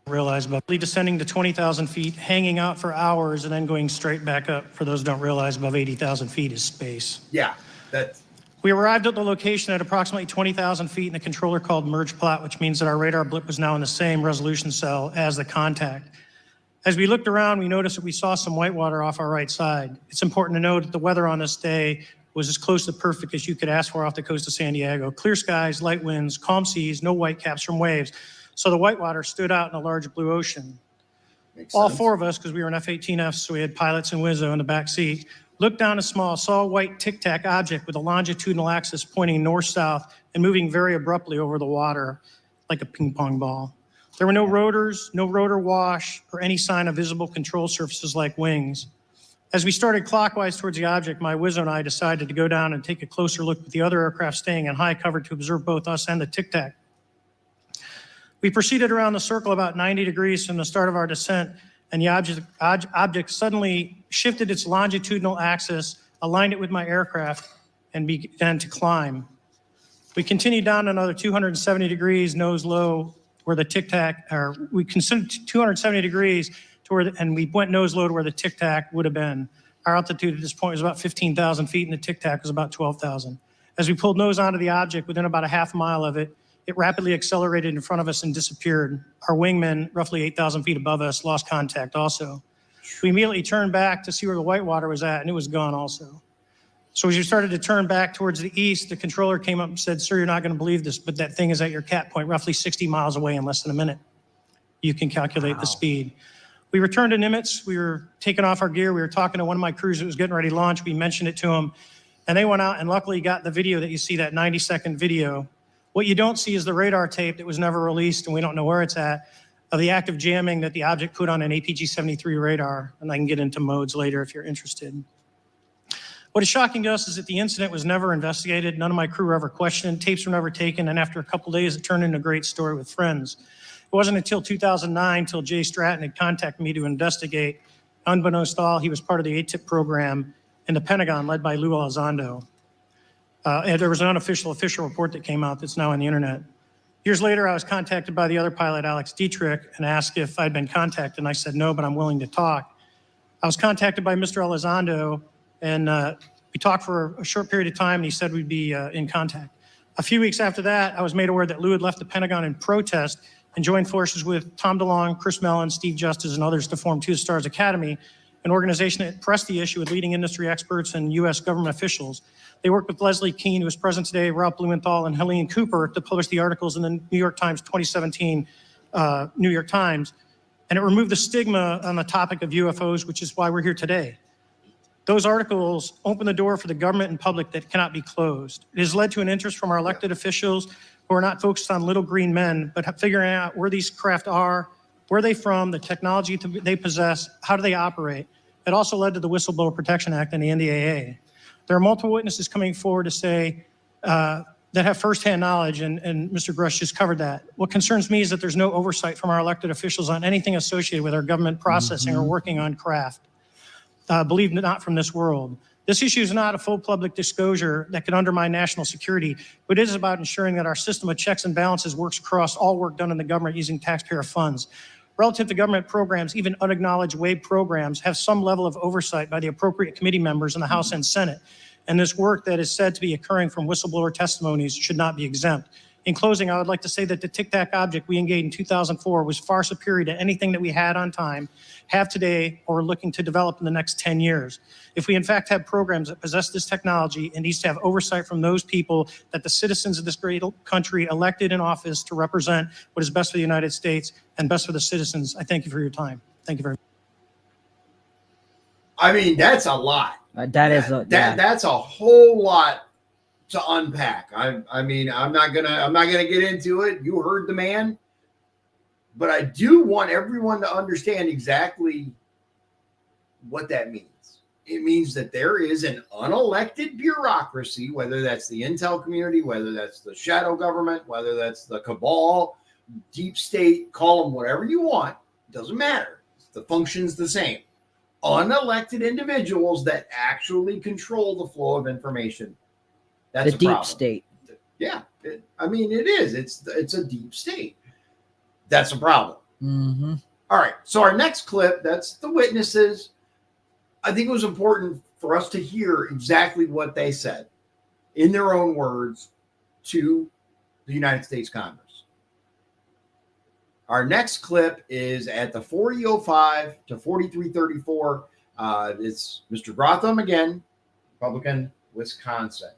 Realize, but descending to 20,000 feet, hanging out for hours, and then going straight back up. For those who don't realize, above 80,000 feet is space. Yeah, that's. We arrived at the location at approximately 20,000 feet, and the controller called merge plot, which means that our radar blip was now in the same resolution cell as the contact. As we looked around, we noticed that we saw some whitewater off our right side. It's important to note that the weather on this day was as close to perfect as you could ask for off the coast of San Diego. Clear skies, light winds, calm seas, no whitecaps from waves. So the whitewater stood out in a large blue ocean. Makes All sense. four of us, because we were in F-18Fs, so we had pilots and Wizzo in the back seat, looked down saw a white tic-tac object with a longitudinal axis pointing north-south and moving very abruptly over the water like a ping pong ball. There were no rotors, no rotor wash, or any sign of visible control surfaces like wings. As we started clockwise towards the object, my Wizzo and I decided to go down and take a closer look with the other aircraft staying in high cover to observe both us and the tic-tac. We proceeded around the circle about 90 degrees from the start of our descent, and the object suddenly shifted its longitudinal axis, aligned it with my aircraft, and began to climb. We continued down another 270 degrees, nose low, where the tic-tac, or we considered 270 degrees to where, and we went nose low to where the tic-tac would have been. Our altitude at this point was about 15,000 feet, and the tic-tac was about 12,000. As we pulled nose onto the object, within about a half mile of it, it rapidly accelerated in front of us and disappeared. Our wingman, roughly 8,000 feet above us, lost contact also. We immediately turned back to see where the whitewater was at, and it was gone also. So as you started to turn back towards the east, the controller came up and said, "Sir, you're not going to believe this, but that thing is at your cat point, roughly 60 miles away in less than a minute." You can calculate the speed. We returned to Nimitz. We were taking off our gear. We were talking to one of my crews that was getting ready to launch. We mentioned it to them, and they went out and luckily got the video that you see, that 90-second video. What you don't see is the radar tape that was never released, and we don't know where it's at, of the active jamming that the object put on an APG-73 radar, and I can get into modes later if you're interested. What is shocking to us is that the incident was never investigated. None of my crew were ever questioned. Tapes were never taken, and after a couple days, it turned into a great story with friends. It wasn't until 2009 till Jay Stratton had contacted me to investigate. Unbeknownst to all, he was part of the ATIP program in the Pentagon led by Lou Elizondo. And there was an unofficial official report that came out that's now on the internet. Years later, I was contacted by the other pilot, Alex Dietrich, and asked if I'd been contacted, and I said no, but I'm willing to talk. I was contacted by Mr. Elizondo, and we talked for a short period of time, and he said we'd be in contact. A few weeks after that, I was made aware that Lou had left the Pentagon in protest and joined forces with Tom DeLonge, Chris Mellon, Steve Justice, and others to form Two Stars Academy, an organization that pressed the issue with leading industry experts and U.S. government officials. They worked with Leslie Keene, who is present today, Ralph Blumenthal, and Helene Cooper to publish the articles in the New York Times 2017 New York Times. And it removed the stigma on the topic of UFOs, which is why we're here today. Those articles open the door for the government and public that cannot be closed. It has led to an interest from our elected officials who are not focused on little green men, but figuring out where these craft are, where are they from, the technology they possess, how do they operate. It also led to the Whistleblower Protection Act and the NDAA. There are multiple witnesses coming forward to say that have firsthand knowledge, and Mr. Grush just covered that. What concerns me is that there's no oversight from our elected officials on anything associated with our government processing or working on craft. Believe it not from this world. This issue is not a full public disclosure that could undermine national security, but it is about ensuring that our system of checks and balances works across all work done in the government using taxpayer funds. Relative to government programs, even unacknowledged WAVE programs have some level of oversight by the appropriate committee members in the House and Senate. And this work that is said to be occurring from whistleblower testimonies should not be exempt. In closing, I would like to say that the Tic Tac object we engaged in 2004 was far superior to anything that we had on time, have today, or are looking to develop in the next 10 years. If we in fact have programs that possess this technology, it needs to have oversight from those people that the citizens of this great country elected in office to represent what is best for the United States and best for the citizens. I thank you for your time. Thank you very much. I mean, that's a lot. That's a whole lot to unpack. I mean, I'm not gonna get into it. You heard the man, but I do want everyone to understand exactly what that means. It means that there is an unelected bureaucracy, whether that's the intel community, whether that's the shadow government, whether that's the cabal, deep state, call them whatever you want. It doesn't matter. The function's the same. Unelected individuals that actually control the flow of information. That's the deep problem. state. Yeah, I mean, it is. It's a deep state. That's a problem. Mm-hmm. All right. So our next clip, that's the witnesses. I think it was important for us to hear exactly what they said in their own words to the United States Congress. Our next clip is at the 40:05 to 43:34. It's Mr. Grotham again, Republican, Wisconsin.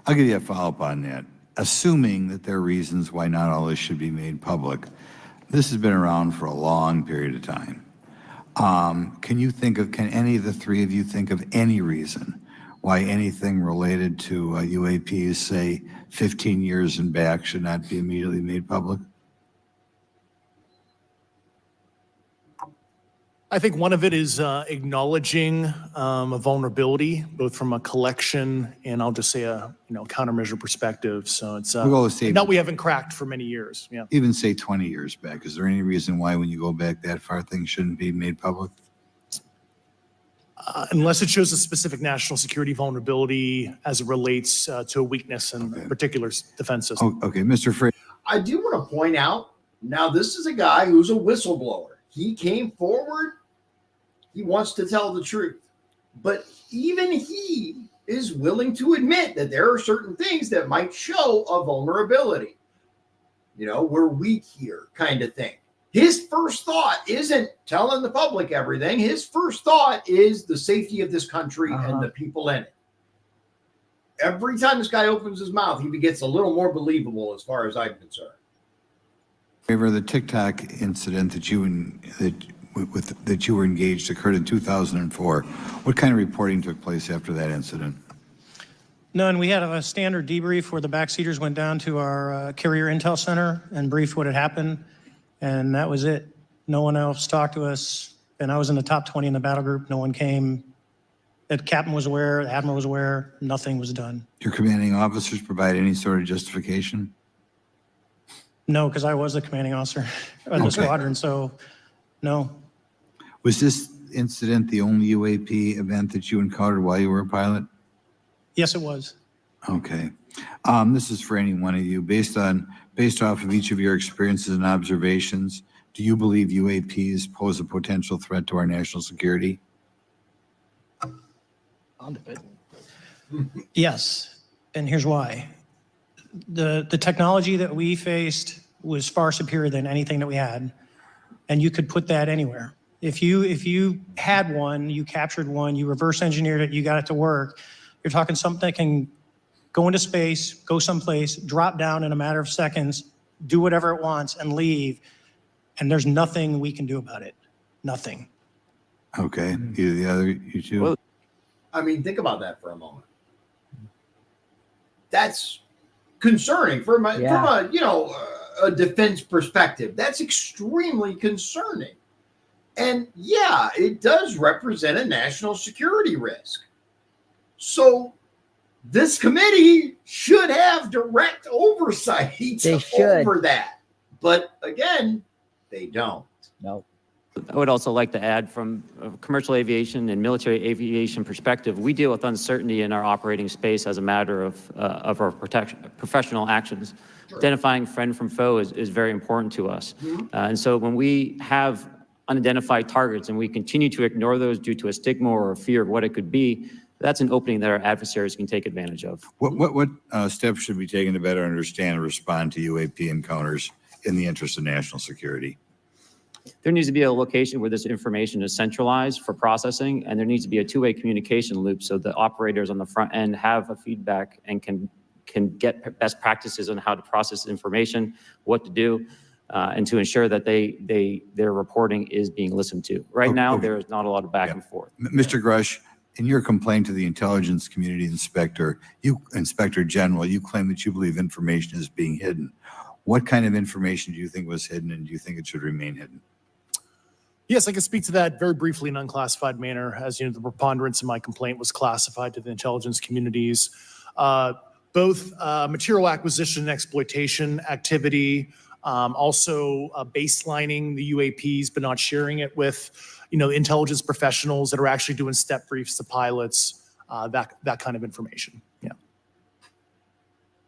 I'll give you a follow-up on that. Assuming that there are reasons why not all this should be made public, this has been around for a long period of time. Can any of the three of you think of any reason why anything related to UAPs, say 15 years and back, should not be immediately made public? I think one of it is acknowledging a vulnerability, both from a collection and I'll just say a countermeasure perspective. So it's not we haven't cracked for many years. Yeah. Even say 20 years back. Is there any reason why, when you go back that far, things shouldn't be made public? Unless it shows a specific national security vulnerability as it relates to a weakness in a particular defense system. Oh, okay, Mr. Frey. I do want to point out, now this is a guy who's a whistleblower. He came forward He wants to tell the truth. But even he is willing to admit that there are certain things that might show a vulnerability. You know, we're weak here kind of thing. His first thought isn't telling the public everything. His first thought is the safety of this country and the people in it. Every time this guy opens his mouth, he gets a little more believable as far as I'm concerned. The TikTok incident that you were engaged occurred in 2004. What kind of reporting took place after that incident? None. We had a standard debrief where the backseaters went down to our carrier intel center and briefed what had happened, and that was it. No one else talked to us, and I was in the top 20 in the battle group. No one came. The captain was aware, the admiral was aware, nothing was done. Your commanding officers provide any sort of justification? No, because I was the commanding officer of the squadron, so no. Was this incident the only UAP event that you encountered while you were a pilot? Yes, it was. Okay. This is for any one of you. Based off of each of your experiences and observations, do you believe UAPs pose a potential threat to our national security? Yes, and here's why. The technology that we faced was far superior than anything that we had, and you could put that anywhere. If you had one, you captured one, you reverse engineered it, you got it to work, you're talking something that can go into space, go someplace, drop down in a matter of seconds, do whatever it wants, and leave, and there's nothing we can do about it. Nothing. Okay. Either the other, you two? Well, I mean, think about that for a moment. That's concerning from a a defense perspective. That's extremely concerning. And yeah, it does represent a national security risk. So this committee should have direct oversight over that. But again, they don't. No. I would also like to add, from a commercial aviation and military aviation perspective, we deal with uncertainty in our operating space as a matter of our professional actions. Sure. Identifying friend from foe is very important to us. Mm-hmm. And so when we have unidentified targets and we continue to ignore those due to a stigma or a fear of what it could be, that's an opening that our adversaries can take advantage of. What steps should be taken to better understand and respond to UAP encounters in the interest of national security? There needs to be a location where this information is centralized for processing, and there needs to be a two-way communication loop so the operators on the front end have a feedback and can get best practices on how to process information, what to do, and to ensure that their reporting is being listened to. Right now, there is not a lot of back and forth. Mr. Grush, in your complaint to the Intelligence Community Inspector General, you claim that you believe information is being hidden. What kind of information do you think was hidden, and do you think it should remain hidden? Yes, I can speak to that very briefly in an unclassified manner. As you know, the preponderance of my complaint was classified to the intelligence communities. Both material acquisition and exploitation activity, also baselining the UAPs, but not sharing it with, intelligence professionals that are actually doing step briefs to pilots, that kind of information. Yeah.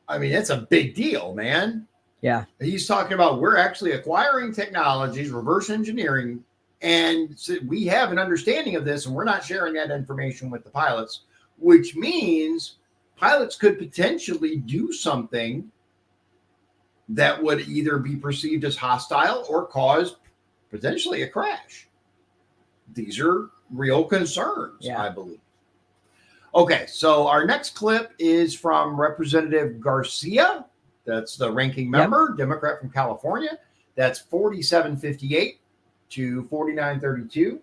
I mean, that's a big deal, man. Yeah. He's talking about we're actually acquiring technologies, reverse engineering, and so we have an understanding of this, and we're not sharing that information with the pilots, which means pilots could potentially do something that would either be perceived as hostile or cause potentially a crash. These are real concerns, I believe. Okay, so our next clip is from Representative Garcia. That's the ranking member, Democrat from California. That's 4758 to 4932.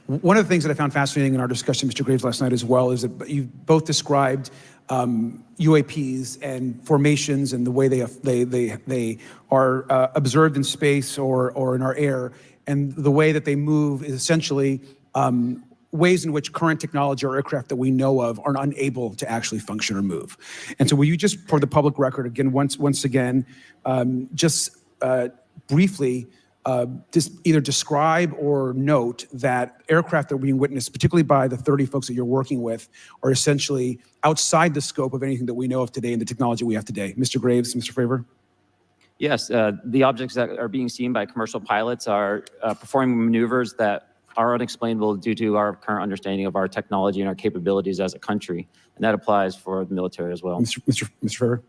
One of the things that I found fascinating in our discussion, Mr. Graves, last night as well, is that you both described UAPs and formations and the way they are observed in space or in our air, and the way that they move is essentially ways in which current technology or aircraft that we know of are unable to actually function or move. And so will you just, for the public record, again, once again, briefly, just either describe or note that aircraft that are being witnessed, particularly by the 30 folks that you're working with, are essentially outside the scope of anything that we know of today and the technology we have today. Mr. Graves, Mr. Fravor? Yes, the objects that are being seen by commercial pilots are performing maneuvers that are unexplainable due to our current understanding of our technology and our capabilities as a country. And that applies for the military as well. Mr. Ferrer?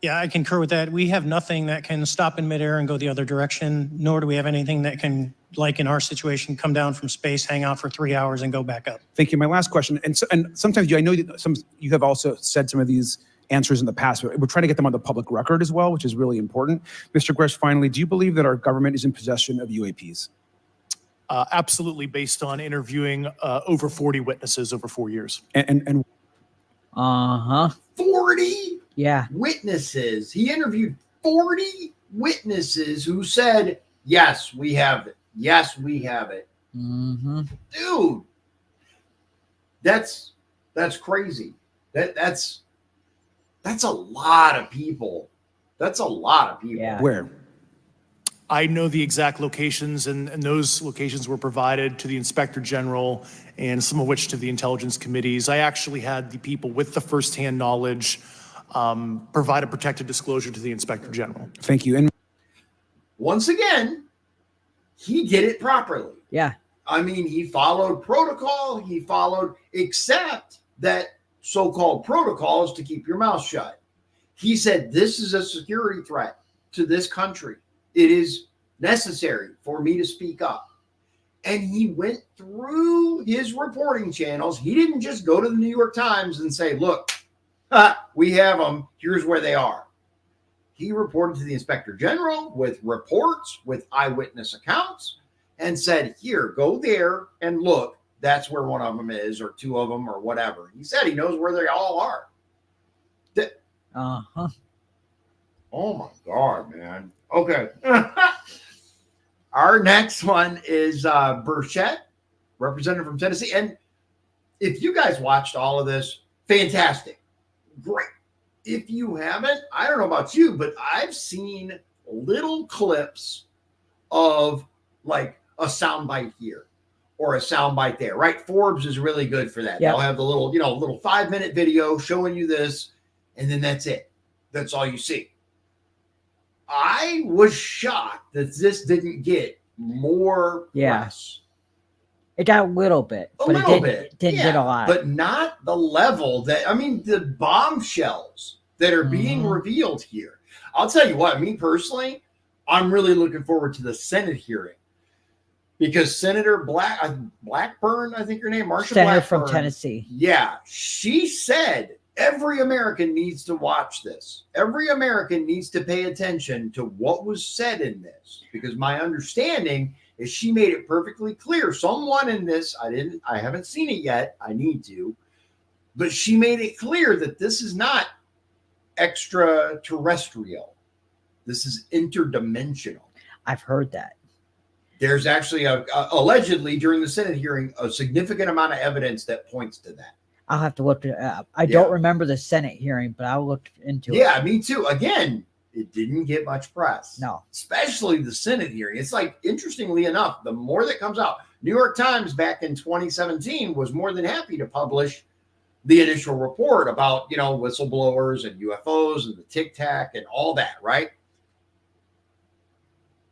Yeah, I concur with that. We have nothing that can stop in midair and go the other direction, nor do we have anything that can, like in our situation, come down from space, hang out for 3 hours, and go back up. Thank you. My last question, and sometimes I know that you have also said some of these answers in the past, but we're trying to get them on the public record as well, which is really important. Mr. Gresh, finally, do you believe that our government is in possession of UAPs? Absolutely, based on interviewing over 40 witnesses over 4 years. And 40 Yeah. witnesses. He interviewed 40 witnesses who said, yes, we have it. Yes, we have it. Dude, that's crazy. That's a lot of people. That's a lot of people. Yeah. where? I know the exact locations, and those locations were provided to the Inspector General and some of which to the intelligence committees. I actually had the people with the firsthand knowledge provide a protected disclosure to the Inspector General. Thank you. And Once again, he did it properly. Yeah. I mean, he followed protocol. He followed, except that so-called protocol is to keep your mouth shut. He said, this is a security threat to this country. It is necessary for me to speak up. And he went through his reporting channels. He didn't just go to the New York Times and say, look, we have them. Here's where they are. He reported to the Inspector General with reports, with eyewitness accounts, and said, here, go there and look. That's where one of them is, or two of them, or whatever. He said he knows where they all are. Oh, my God, man. Okay. Our next one is Burchett, representative from Tennessee. And if you guys watched all of this, fantastic. Great. If you haven't, I don't know about you, but I've seen little clips of like a soundbite here or a soundbite there, right? Forbes is really good for that. Yep. They'll have the little, little 5-minute video showing you this, and then that's it. That's all you see. I was shocked that this didn't get more press. It got a little bit, but it didn't get a lot. But not the level that, I mean, the bombshells that are being revealed here. I'll tell you what, me personally, I'm really looking forward to the Senate hearing because Senator Blackburn, I think her name, Marsha Senator Blackburn, from Tennessee. Yeah, she said every American needs to watch this. Every American needs to pay attention to what was said in this, because my understanding is she made it perfectly clear. Someone in this, I haven't seen it yet. I need to, but she made it clear that this is not extraterrestrial. This is interdimensional. I've heard that. There's actually allegedly during the Senate hearing, a significant amount of evidence that points to that. I'll have to look it up. I don't remember the Senate hearing, but I'll look into it. Yeah, me too. Again, it didn't get much press. No. Especially the Senate hearing. It's like, interestingly enough, the more that comes out, New York Times back in 2017 was more than happy to publish the initial report about, whistleblowers and UFOs and the Tic Tac and all that, right?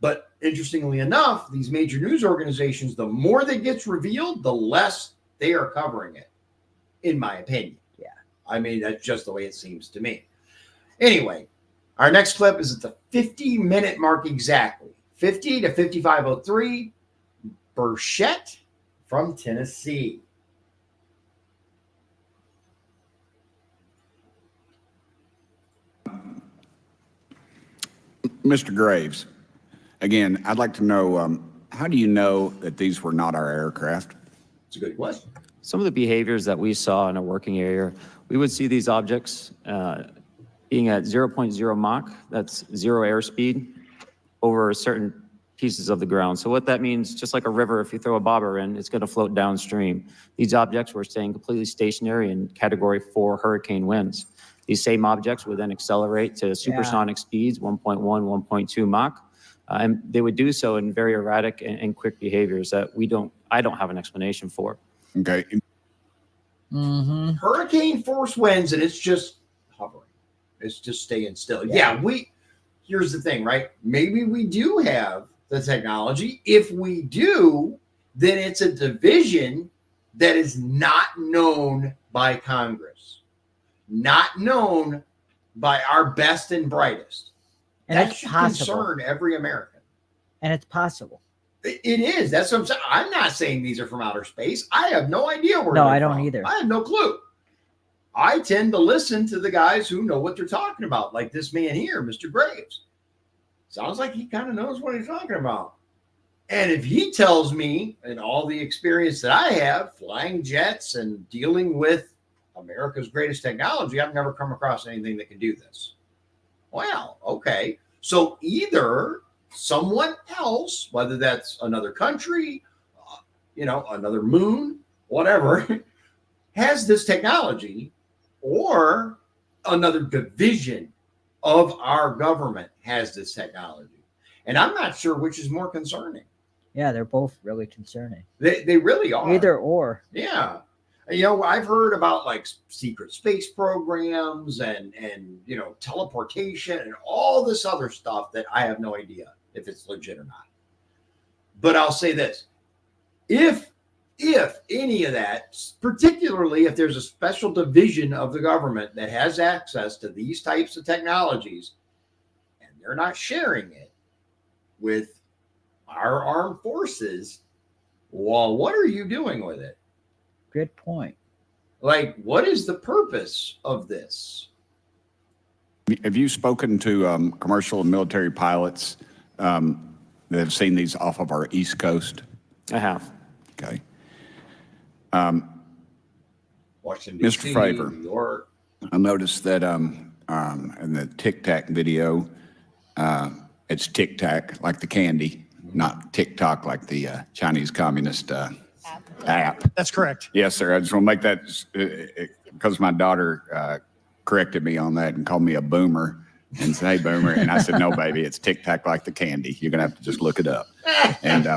But interestingly enough, these major news organizations, the more that gets revealed, the less they are covering it, in my opinion. Yeah. I mean, that's just the way it seems to me. Anyway, our next clip is at the 50-minute mark exactly. 50 to 55:03, Burchett from Tennessee. Mr. Graves, again, I'd like to know, how do you know that these were not our aircraft? It's a good question. Some of the behaviors that we saw in a working area, we would see these objects being at 0.0 Mach, that's 0 airspeed, over certain pieces of the ground. So what that means, just like a river, if you throw a bobber in, it's going to float downstream. These objects were staying completely stationary in Category 4 hurricane winds. These same objects would then accelerate to supersonic speeds, 1.1, 1.2 Mach, and they would do so in very erratic and quick behaviors that I don't have an explanation for. Okay. Hurricane force winds, and it's just hovering. It's just staying still. Yeah, here's the thing, right? Maybe we do have the technology. If we do, then it's a division that is not known by Congress, not known by our best and brightest. And That it's should possible. concern every American. And it's possible. It is. That's what I'm saying. I'm not saying these are from outer space. I have no idea where No, they're I don't from. either. I have no clue. I tend to listen to the guys who know what they're talking about, like this man here, Mr. Graves. Sounds like he kind of knows what he's talking about. And if he tells me, and all the experience that I have flying jets and dealing with America's greatest technology, I've never come across anything that can do this. Wow. Okay. So either someone else, whether that's another country, another moon, whatever, has this technology, or another division of our government has this technology. And I'm not sure which is more concerning. Yeah, they're both really concerning. They really are. Either or. Yeah. I've heard about like secret space programs and teleportation and all this other stuff that I have no idea if it's legit or not. But I'll say this. If any of that, particularly if there's a special division of the government that has access to these types of technologies and they're not sharing it with our armed forces, well, what are you doing with it? Good point. Like, what is the purpose of this? Have you spoken to commercial and military pilots that have seen these off of our East Coast? I have. Okay. Washington, Mr. D.C., Favor. New York. I noticed that in the Tic Tac video, it's Tic Tac like the candy, not TikTok like the Chinese Communist app. That's correct. Yes, sir. I just want to make that because my daughter corrected me on that and called me a boomer and said, "Hey, boomer," and I said, "No, baby, it's Tic Tac like the candy. You're gonna have to just look it up." And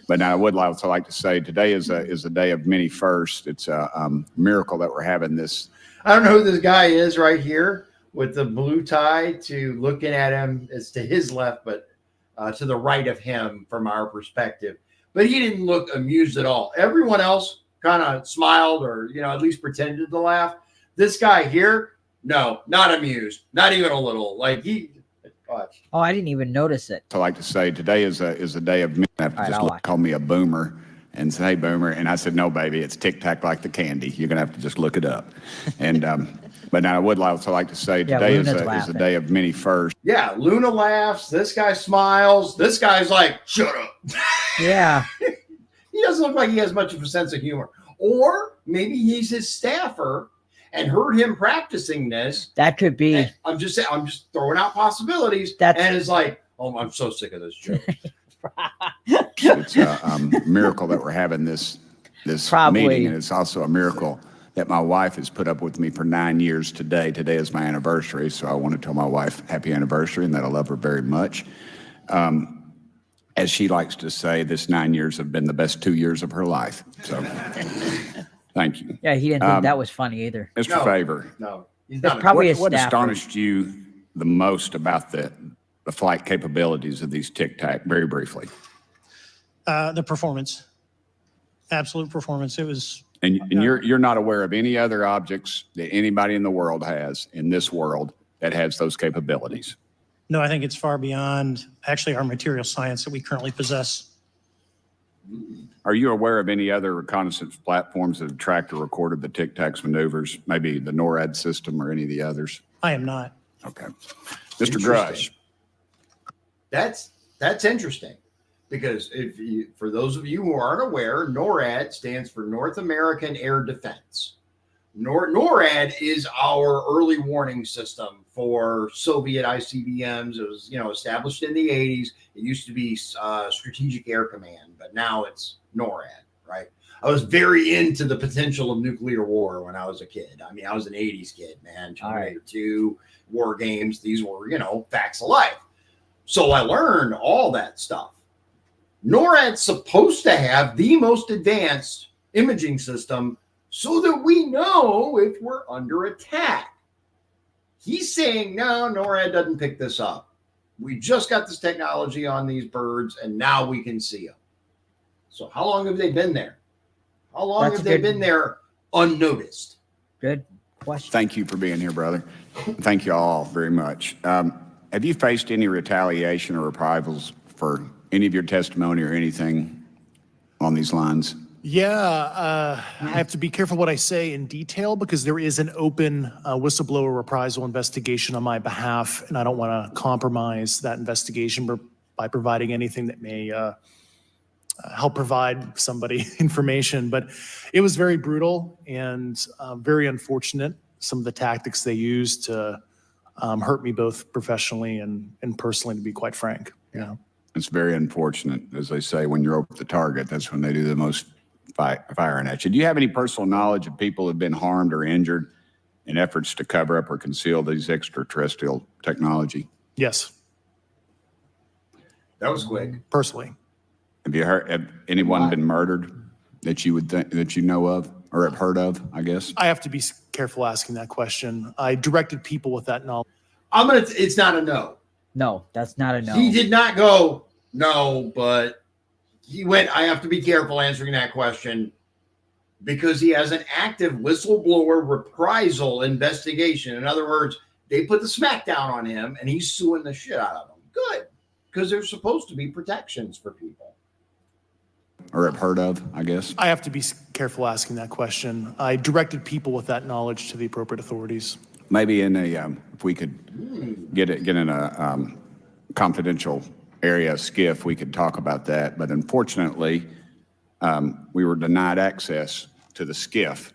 but now I would also like to say today is a day of many firsts. It's a miracle that we're having this. I don't know who this guy is right here with the blue tie. To looking at him, it's to his left, but to the right of him from our perspective. But he didn't look amused at all. Everyone else kind of smiled or, at least pretended to laugh. This guy here, no, not amused, not even a little. Like watch. Oh, I didn't even notice it. So I like to say today is a day of many. All right, Call me a boomer and say, "Hey, boomer," and I said, "No, baby, it's Tic Tac like the candy. You're gonna have to just look it up." And but now I would also like to say Yeah, today is Luna's a day of many firsts. Yeah, Luna laughs. This guy smiles. This guy's like, "Shut up." Yeah. He doesn't look like he has much of a sense of humor. Or maybe he's his staffer and heard him practicing this. That could be. And I'm just throwing out possibilities. And it's like, oh, I'm so sick of this joke. It's a miracle that we're having this meeting, and it's also a miracle that my wife has put up with me for 9 years today. Today is my anniversary, so I want to tell my wife happy anniversary and that I love her very much. As she likes to say, this 9 years have been the best 2 years of her life. So thank you. Yeah, he didn't think that was funny either. Mr. Favor. No, he's It's not. probably a What staffer. astonished you the most about the flight capabilities of these Tic Tac, very briefly? The performance, absolute performance. It was. And you're not aware of any other objects that anybody in the world has in this world that has those capabilities? No, I think it's far beyond actually our material science that we currently possess. Are you aware of any other reconnaissance platforms that have tracked or recorded the Tic Tac's maneuvers, maybe the NORAD system or any of the others? I am not. Okay. Mr. Grush. That's interesting, because for those of you who aren't aware, NORAD stands for North American Air Defense. NORAD is our early warning system for Soviet ICBMs. It was, established in the 80s. It used to be Strategic Air Command, but now it's NORAD, right? I was very into the potential of nuclear war when I was a kid. I mean, I was an 80s kid, man. Terminator 2, war games, these were, facts of life. So I learned all that stuff. NORAD's supposed to have the most advanced imaging system so that we know if we're under attack. He's saying, no, NORAD doesn't pick this up. We just got this technology on these birds, and now we can see them. So how long have they been there? How long That's have a they good- been there unnoticed? Good question. Thank you for being here, brother. Thank you all very much. Have you faced any retaliation or reprisals for any of your testimony or anything on these lines? Yeah, I have to be careful what I say in detail because there is an open whistleblower reprisal investigation on my behalf, and I don't want to compromise that investigation by providing anything that may help provide somebody information. But it was very brutal and very unfortunate, some of the tactics they used to hurt me both professionally and personally, to be quite frank. Yeah. It's very unfortunate. As they say, when you're over the target, that's when they do the most firing at you. Do you have any personal knowledge of people who have been harmed or injured in efforts to cover up or conceal these extraterrestrial technology? Yes, That was quick. personally. Have anyone been murdered that you would think, that you know of or have heard of, I guess? I have to be careful asking that question. I directed people with that knowledge. It's not a no. No, that's not a no. He did not go, no, but he went, I have to be careful answering that question because he has an active whistleblower reprisal investigation. In other words, they put the smackdown on him and he's suing the shit out of them. Good, because there's supposed to be protections for people. Or have heard of, I guess? I have to be careful asking that question. I directed people with that knowledge to the appropriate authorities. Maybe in a, if we could get in a confidential area, SCIF, we could talk about that. But unfortunately, we were denied access to the SCIF,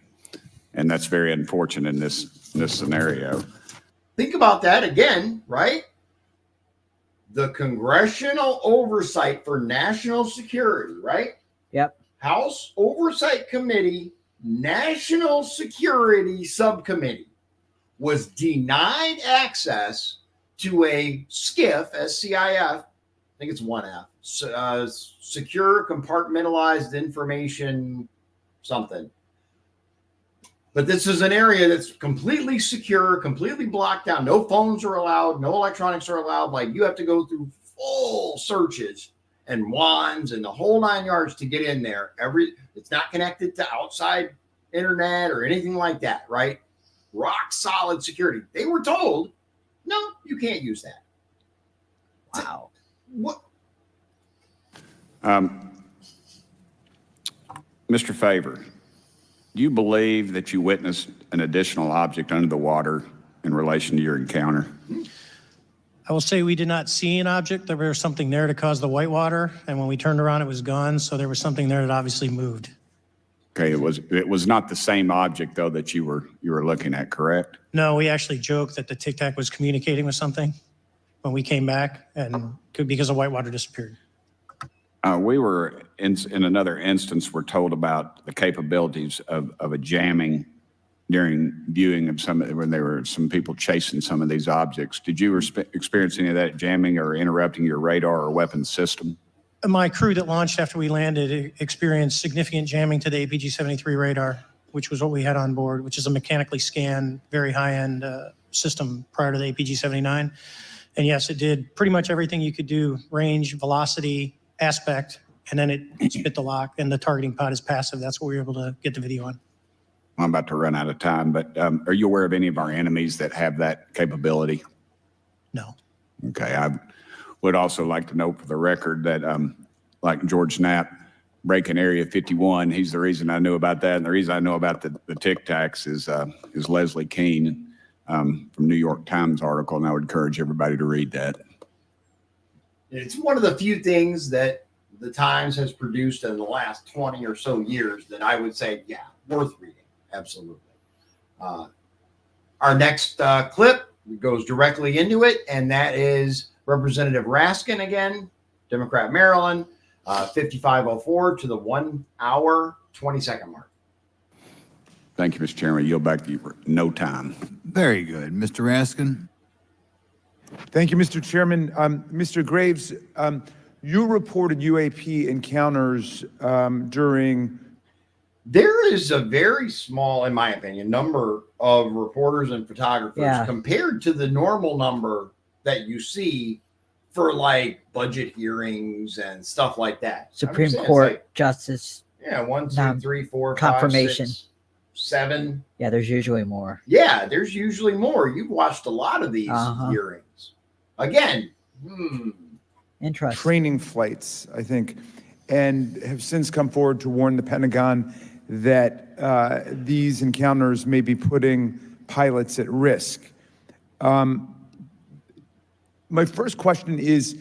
and that's very unfortunate in this scenario. Think about that again, right? The Congressional Oversight for National Security, right? Yep. House Oversight Committee, National Security Subcommittee was denied access to a SCIF, SCIF, I think it's one F, Secure Compartmentalized Information something. But this is an area that's completely secure, completely blocked down. No phones are allowed. No electronics are allowed. Like you have to go through full searches and wands and the whole 9 yards to get in there. It's not connected to outside internet or anything like that, right? Rock solid security. They were told, no, you can't use that. Wow. What? Mr. Favor, do you believe that you witnessed an additional object under the water in relation to your encounter? I will say we did not see an object. There was something there to cause the whitewater, and when we turned around, it was gone. So there was something there that obviously moved. Okay, it was not the same object though that you were looking at, correct? No, we actually joked that the Tic Tac was communicating with something when we came back, and because the whitewater disappeared. We were in another instance. We're told about the capabilities of a jamming during viewing of when there were some people chasing some of these objects. Did you experience any of that jamming or interrupting your radar or weapons system? My crew that launched after we landed experienced significant jamming to the APG-73 radar, which was what we had on board, which is a mechanically scanned, very high-end system prior to the APG-79. And yes, it did pretty much everything you could do: range, velocity, aspect, and then it spit the lock, and the targeting pod is passive. That's what we were able to get the video on. I'm about to run out of time, but are you aware of any of our enemies that have that capability? No. Okay, I would also like to note for the record that like George Knapp breaking Area 51, he's the reason I knew about that. And the reason I know about the Tic Tacs is Leslie Keene from New York Times article, and I would encourage everybody to read that. It's one of the few things that the Times has produced in the last 20 or so years that I would say, yeah, worth reading. Absolutely. Our next clip goes directly into it, and that is Representative Raskin again, Democrat Maryland, 5504 to the 1 hour, 20-second mark. Thank you, Mr. Chairman. Yield back to you. No time. Very good. Mr. Raskin? Thank you, Mr. Chairman. Mr. Graves, you reported UAP encounters during... There is a very small, in my opinion, number of reporters and photographers compared to the normal number that you see for like budget hearings and stuff like that. Supreme Understand? It's Court like, justice. yeah, 1, 2, Nom- 3, 4, 5, confirmation. 6, 7. Yeah, there's usually more. Yeah, there's usually more. You've watched a lot of these Uh-huh. hearings. Again, Interesting. training flights, I think, and have since come forward to warn the Pentagon that these encounters may be putting pilots at risk. My first question is,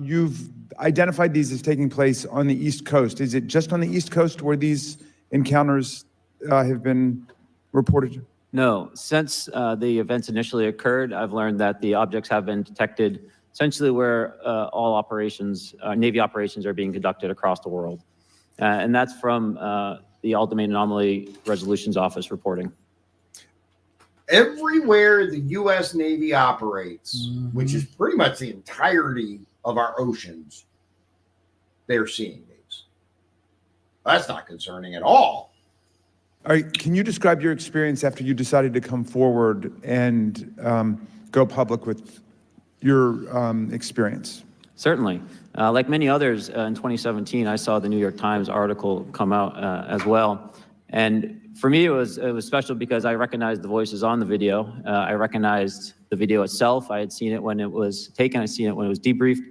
you've identified these as taking place on the East Coast. Is it just on the East Coast where these encounters have been reported? No, since the events initially occurred, I've learned that the objects have been detected essentially where all operations, Navy operations are being conducted across the world. And that's from the All-Domain Anomaly Resolutions Office reporting. everywhere the U.S. Navy operates, which is pretty much the entirety of our oceans, they're seeing these. That's not concerning at all. All right, can you describe your experience after you decided to come forward and go public with your experience? Certainly. Like many others, in 2017, I saw the New York Times article come out as well. And for me, it was special because I recognized the voices on the video. I recognized the video itself. I had seen it when it was taken. I seen it when it was debriefed.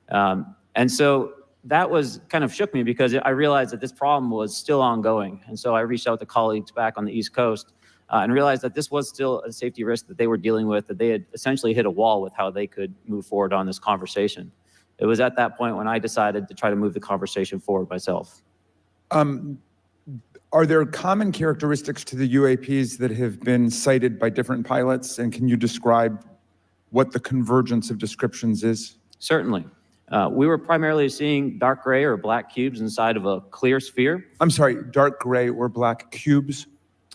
And so that was kind of shook me because I realized that this problem was still ongoing. And so I reached out to colleagues back on the East Coast and realized that this was still a safety risk that they were dealing with, that they had essentially hit a wall with how they could move forward on this conversation. It was at that point when I decided to try to move the conversation forward myself. Are there common characteristics to the UAPs that have been cited by different pilots? And can you describe what the convergence of descriptions is? Certainly. We were primarily seeing dark gray or black cubes inside of a clear sphere. I'm sorry, dark gray or black cubes?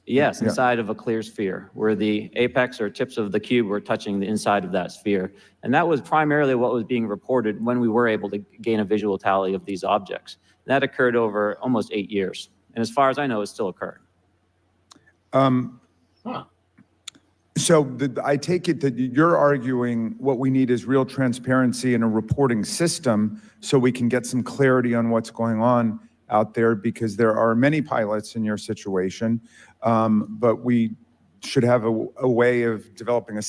Yes, inside of a clear sphere, where the apex or tips of the cube were touching the inside of that sphere. And that was primarily what was being reported when we were able to gain a visual tally of these objects. That occurred over almost 8 years. And as far as I know, it's still occurring. So I take it that you're arguing what we need is real transparency and a reporting system so we can get some clarity on what's going on out there, because there are many pilots in your situation, but we should have a way of developing a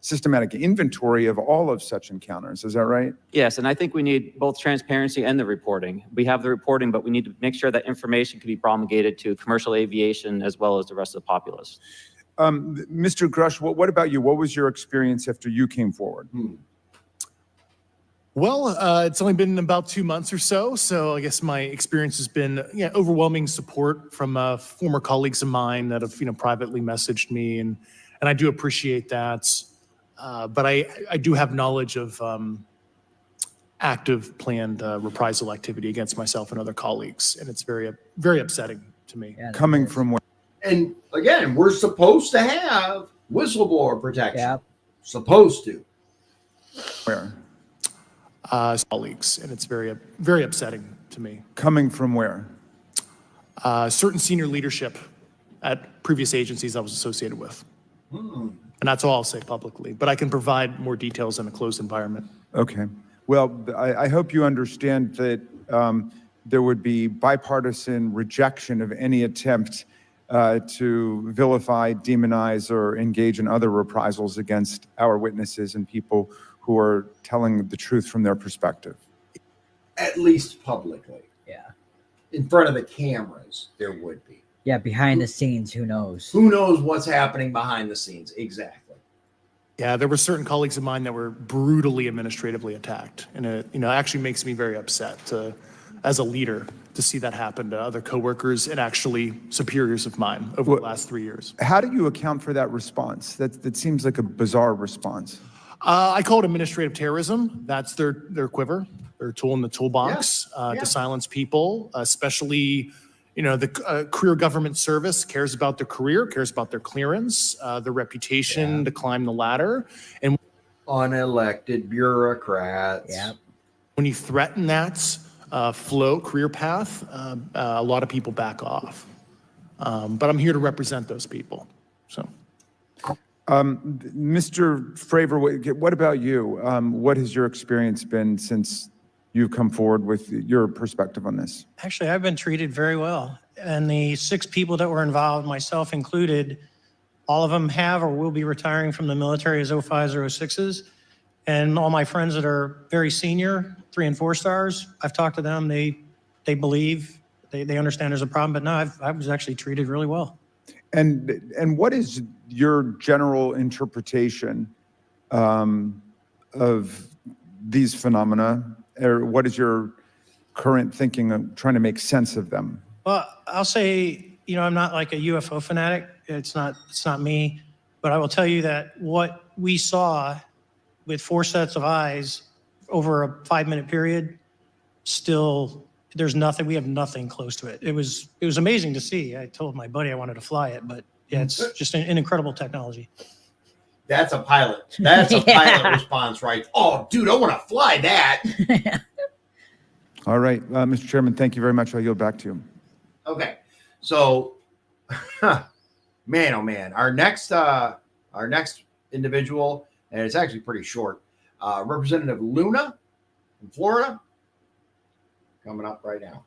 systematic inventory of all of such encounters. Is that right? Yes, and I think we need both transparency and the reporting. We have the reporting, but we need to make sure that information can be promulgated to commercial aviation as well as the rest of the populace. Mr. Grush, what about you? What was your experience after you came forward? Well, it's only been about 2 months or so. So I guess my experience has been overwhelming support from former colleagues of mine that have privately messaged me, and I do appreciate that. But I do have knowledge of active planned reprisal activity against myself and other colleagues, and it's very, very upsetting to me. Yeah, Coming from where? And again, we're supposed to have whistleblower protection. Yeah. Supposed to. Where? Colleagues, and it's very, very upsetting to me. Coming from where? Certain senior leadership at previous agencies I was associated with. And that's all I'll say publicly, but I can provide more details in a closed environment. Okay. Well, I hope you understand that there would be bipartisan rejection of any attempt to vilify, demonize, or engage in other reprisals against our witnesses and people who are telling the truth from their perspective. At least publicly. Yeah. In front of the cameras, there would be. Yeah, behind the scenes, who knows? Who knows what's happening behind the scenes? Exactly. Yeah, there were certain colleagues of mine that were brutally administratively attacked, and it actually makes me very upset as a leader to see that happen to other coworkers and actually superiors of mine over the last 3 years. How do you account for that response? That seems like a bizarre response. I call it administrative terrorism. That's their quiver, their tool in the toolbox to silence people, especially, the career government service cares about their career, cares about their clearance, their reputation to climb the ladder. And Unelected bureaucrats. Yeah. when you threaten that career path, a lot of people back off. But I'm here to represent those people. So. Mr. Fravor, what about you? What has your experience been since you've come forward with your perspective on this? Actually, I've been treated very well. And the 6 people that were involved, myself included, all of them have or will be retiring from the military as 05s or 06s. And all my friends that are very senior, 3 and 4 stars, I've talked to them. They believe, they understand there's a problem. But no, I was actually treated really well. And what is your general interpretation of these phenomena, or what is your current thinking of trying to make sense of them? Well, I'll say, I'm not like a UFO fanatic. It's not me. But I will tell you that what we saw with 4 sets of eyes over a 5-minute period, still, there's nothing, we have nothing close to it. It was amazing to see. I told my buddy I wanted to fly it, but yeah, it's just an incredible technology. That's a pilot. That's a pilot response, right? Oh, dude, I want to fly that. All right, Mr. Chairman, thank you very much. I'll yield back to you. Okay, so, man, oh man, our next individual, and it's actually pretty short, Representative Luna from Florida, coming up right now.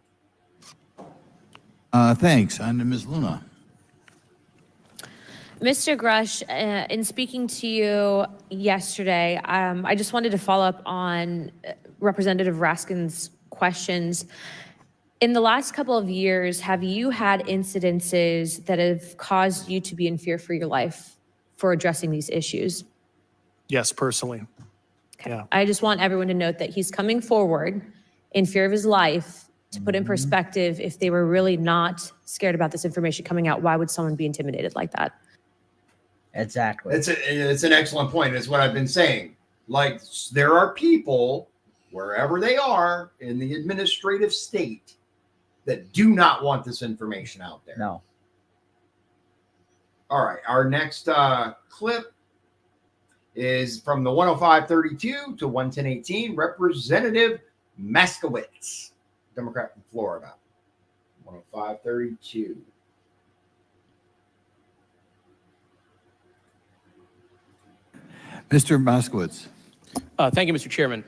Thanks. On to Ms. Luna. Mr. Grush, in speaking to you yesterday, I just wanted to follow up on Representative Raskin's questions. In the last couple of years, have you had incidences that have caused you to be in fear for your life for addressing these issues? Yes, personally. Okay. Yeah. I just want everyone to note that he's coming forward in fear of his life. To put in perspective, if they were really not scared about this information coming out, why would someone be intimidated like that? Exactly. It's an excellent point. It's what I've been saying. Like, there are people, wherever they are in the administrative state, that do not want this information out there. No. All right. Our next clip is from the 10532 to 11018, Representative Maskowitz, Democrat from Florida. 10532. Mr. Moskowitz. Thank you, Mr. Chairman.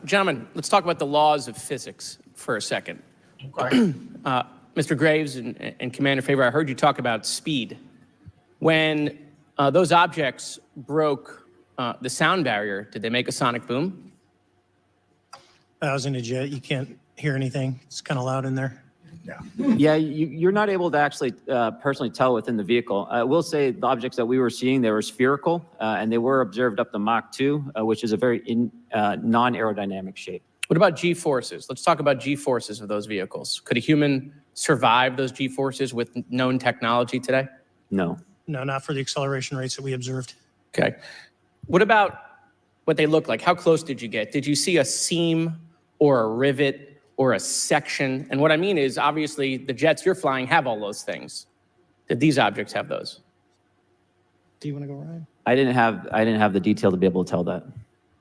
Gentlemen, let's talk about the laws of physics for a second. Okay. Mr. Graves and Commander Favor, I heard you talk about speed. When those objects broke the sound barrier, did they make a sonic boom? I was in a jet. You can't hear anything. It's kind of loud in there. Yeah, you're not able to actually personally tell within the vehicle. I will say the objects that we were seeing, they were spherical, and they were observed up to Mach 2, which is a very non-aerodynamic shape. What about G-forces? Let's talk about G-forces of those vehicles. Could a human survive those G-forces with known technology today? No. No, not for the acceleration rates that we observed. Okay. What about what they look like? How close did you get? Did you see a seam or a rivet or a section? And what I mean is, obviously, the jets you're flying have all those things. Did these objects have those? Do you want to go, Ryan? I didn't have the detail to be able to tell that.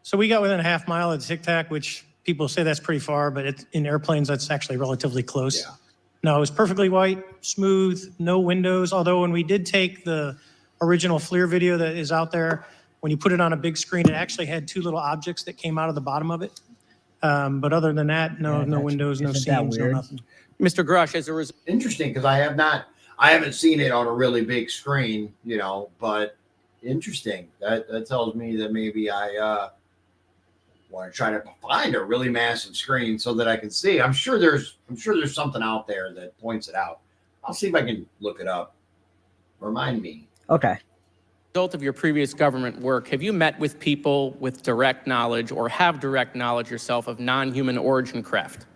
So we got within a half mile of Tic Tac, which people say that's pretty far, but in airplanes, that's actually relatively close. Yeah. No, it was perfectly white, smooth, no windows. Although when we did take the original FLIR video that is out there, when you put it on a big screen, it actually had 2 little objects that came out of the bottom of it. But other than that, no windows, no seams, no nothing. Mr. Grush, as a result, Interesting, because I haven't seen it on a really big screen, but interesting. That tells me that maybe I want to try to find a really massive screen so that I can see. I'm sure there's something out there that points it out. I'll see if I can look it up. Remind me. Okay. result of your previous government work, have you met with people with direct knowledge or have direct knowledge yourself of non-human origin craft?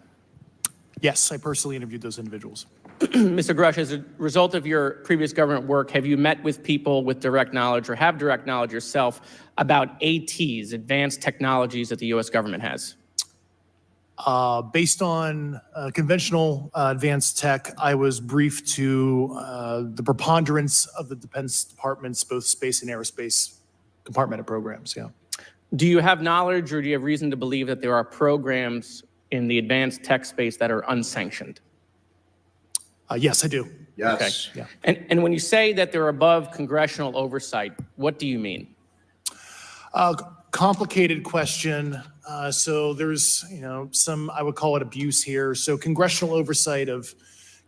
Yes, I personally interviewed those individuals. Mr. Grush, as a result of your previous government work, have you met with people with direct knowledge or have direct knowledge yourself about ATs, advanced technologies that the U.S. government has? Based on conventional advanced tech, I was briefed to the preponderance of the Defense Department's both space and aerospace compartmented programs, yeah. Do you have knowledge or do you have reason to believe that there are programs in the advanced tech space that are unsanctioned? Yes, I do. Yes. Okay. And when you say that they're above congressional oversight, what do you mean? Complicated question. So there's, some, I would call it abuse here. So congressional oversight of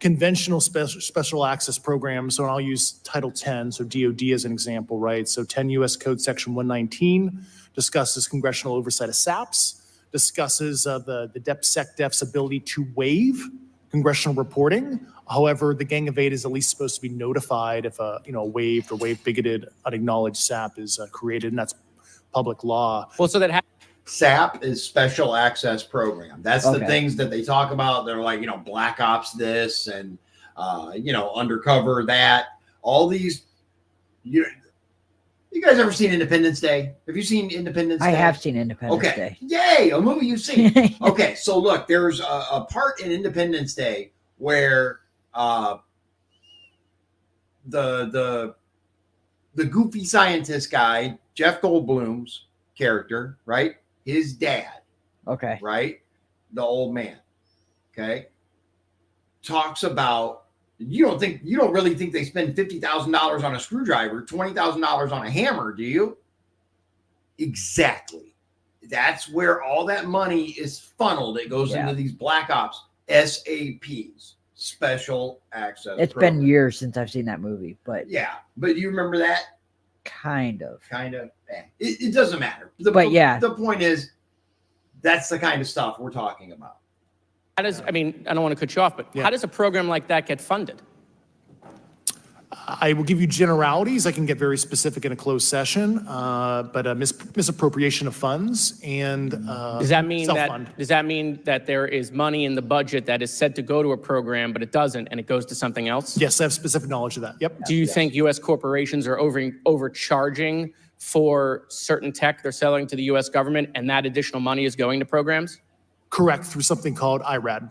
conventional special access programs. So I'll use Title 10, so DOD as an example, right? So 10 U.S. Code Section 119 discusses congressional oversight of SAPs, discusses the DepSecDef's ability to waive congressional reporting. However, the Gang of Eight is at least supposed to be notified if a waived or waive bigoted unacknowledged SAP is created, and that's public law. Well, so that SAP is Special Access Program. That's the Okay. things that they talk about. They're like, Black Ops this and, undercover that. All these, you guys ever seen Independence Day? Have you seen Independence Day? I have seen Independence Okay. Day. Yay, a movie you've seen. Okay, so look, there's a part in Independence Day where the goofy scientist guy, Jeff Goldblum's character, right? His dad, Okay. right? The old man, okay? Talks about, you don't really think they spend $50,000 on a screwdriver, $20,000 on a hammer, do you? Exactly. That's where all that money is funneled. It goes into these Black Ops, SAPs, Special Access It's Program. been years since I've seen that movie, but Yeah, but you remember that? kind of. It doesn't matter. The point is, that's the kind of stuff we're talking about. How does, I don't want to cut you off, but how does a program like that get funded? I will give you generalities. I can get very specific in a closed session, but misappropriation of funds and Does that mean self-fund. that there is money in the budget that is said to go to a program, but it doesn't, and it goes to something else? Yes, I have specific knowledge of that. Yep. Do you think U.S. corporations are overcharging for certain tech they're selling to the U.S. government, and that additional money is going to programs? Correct, through something called IRAD.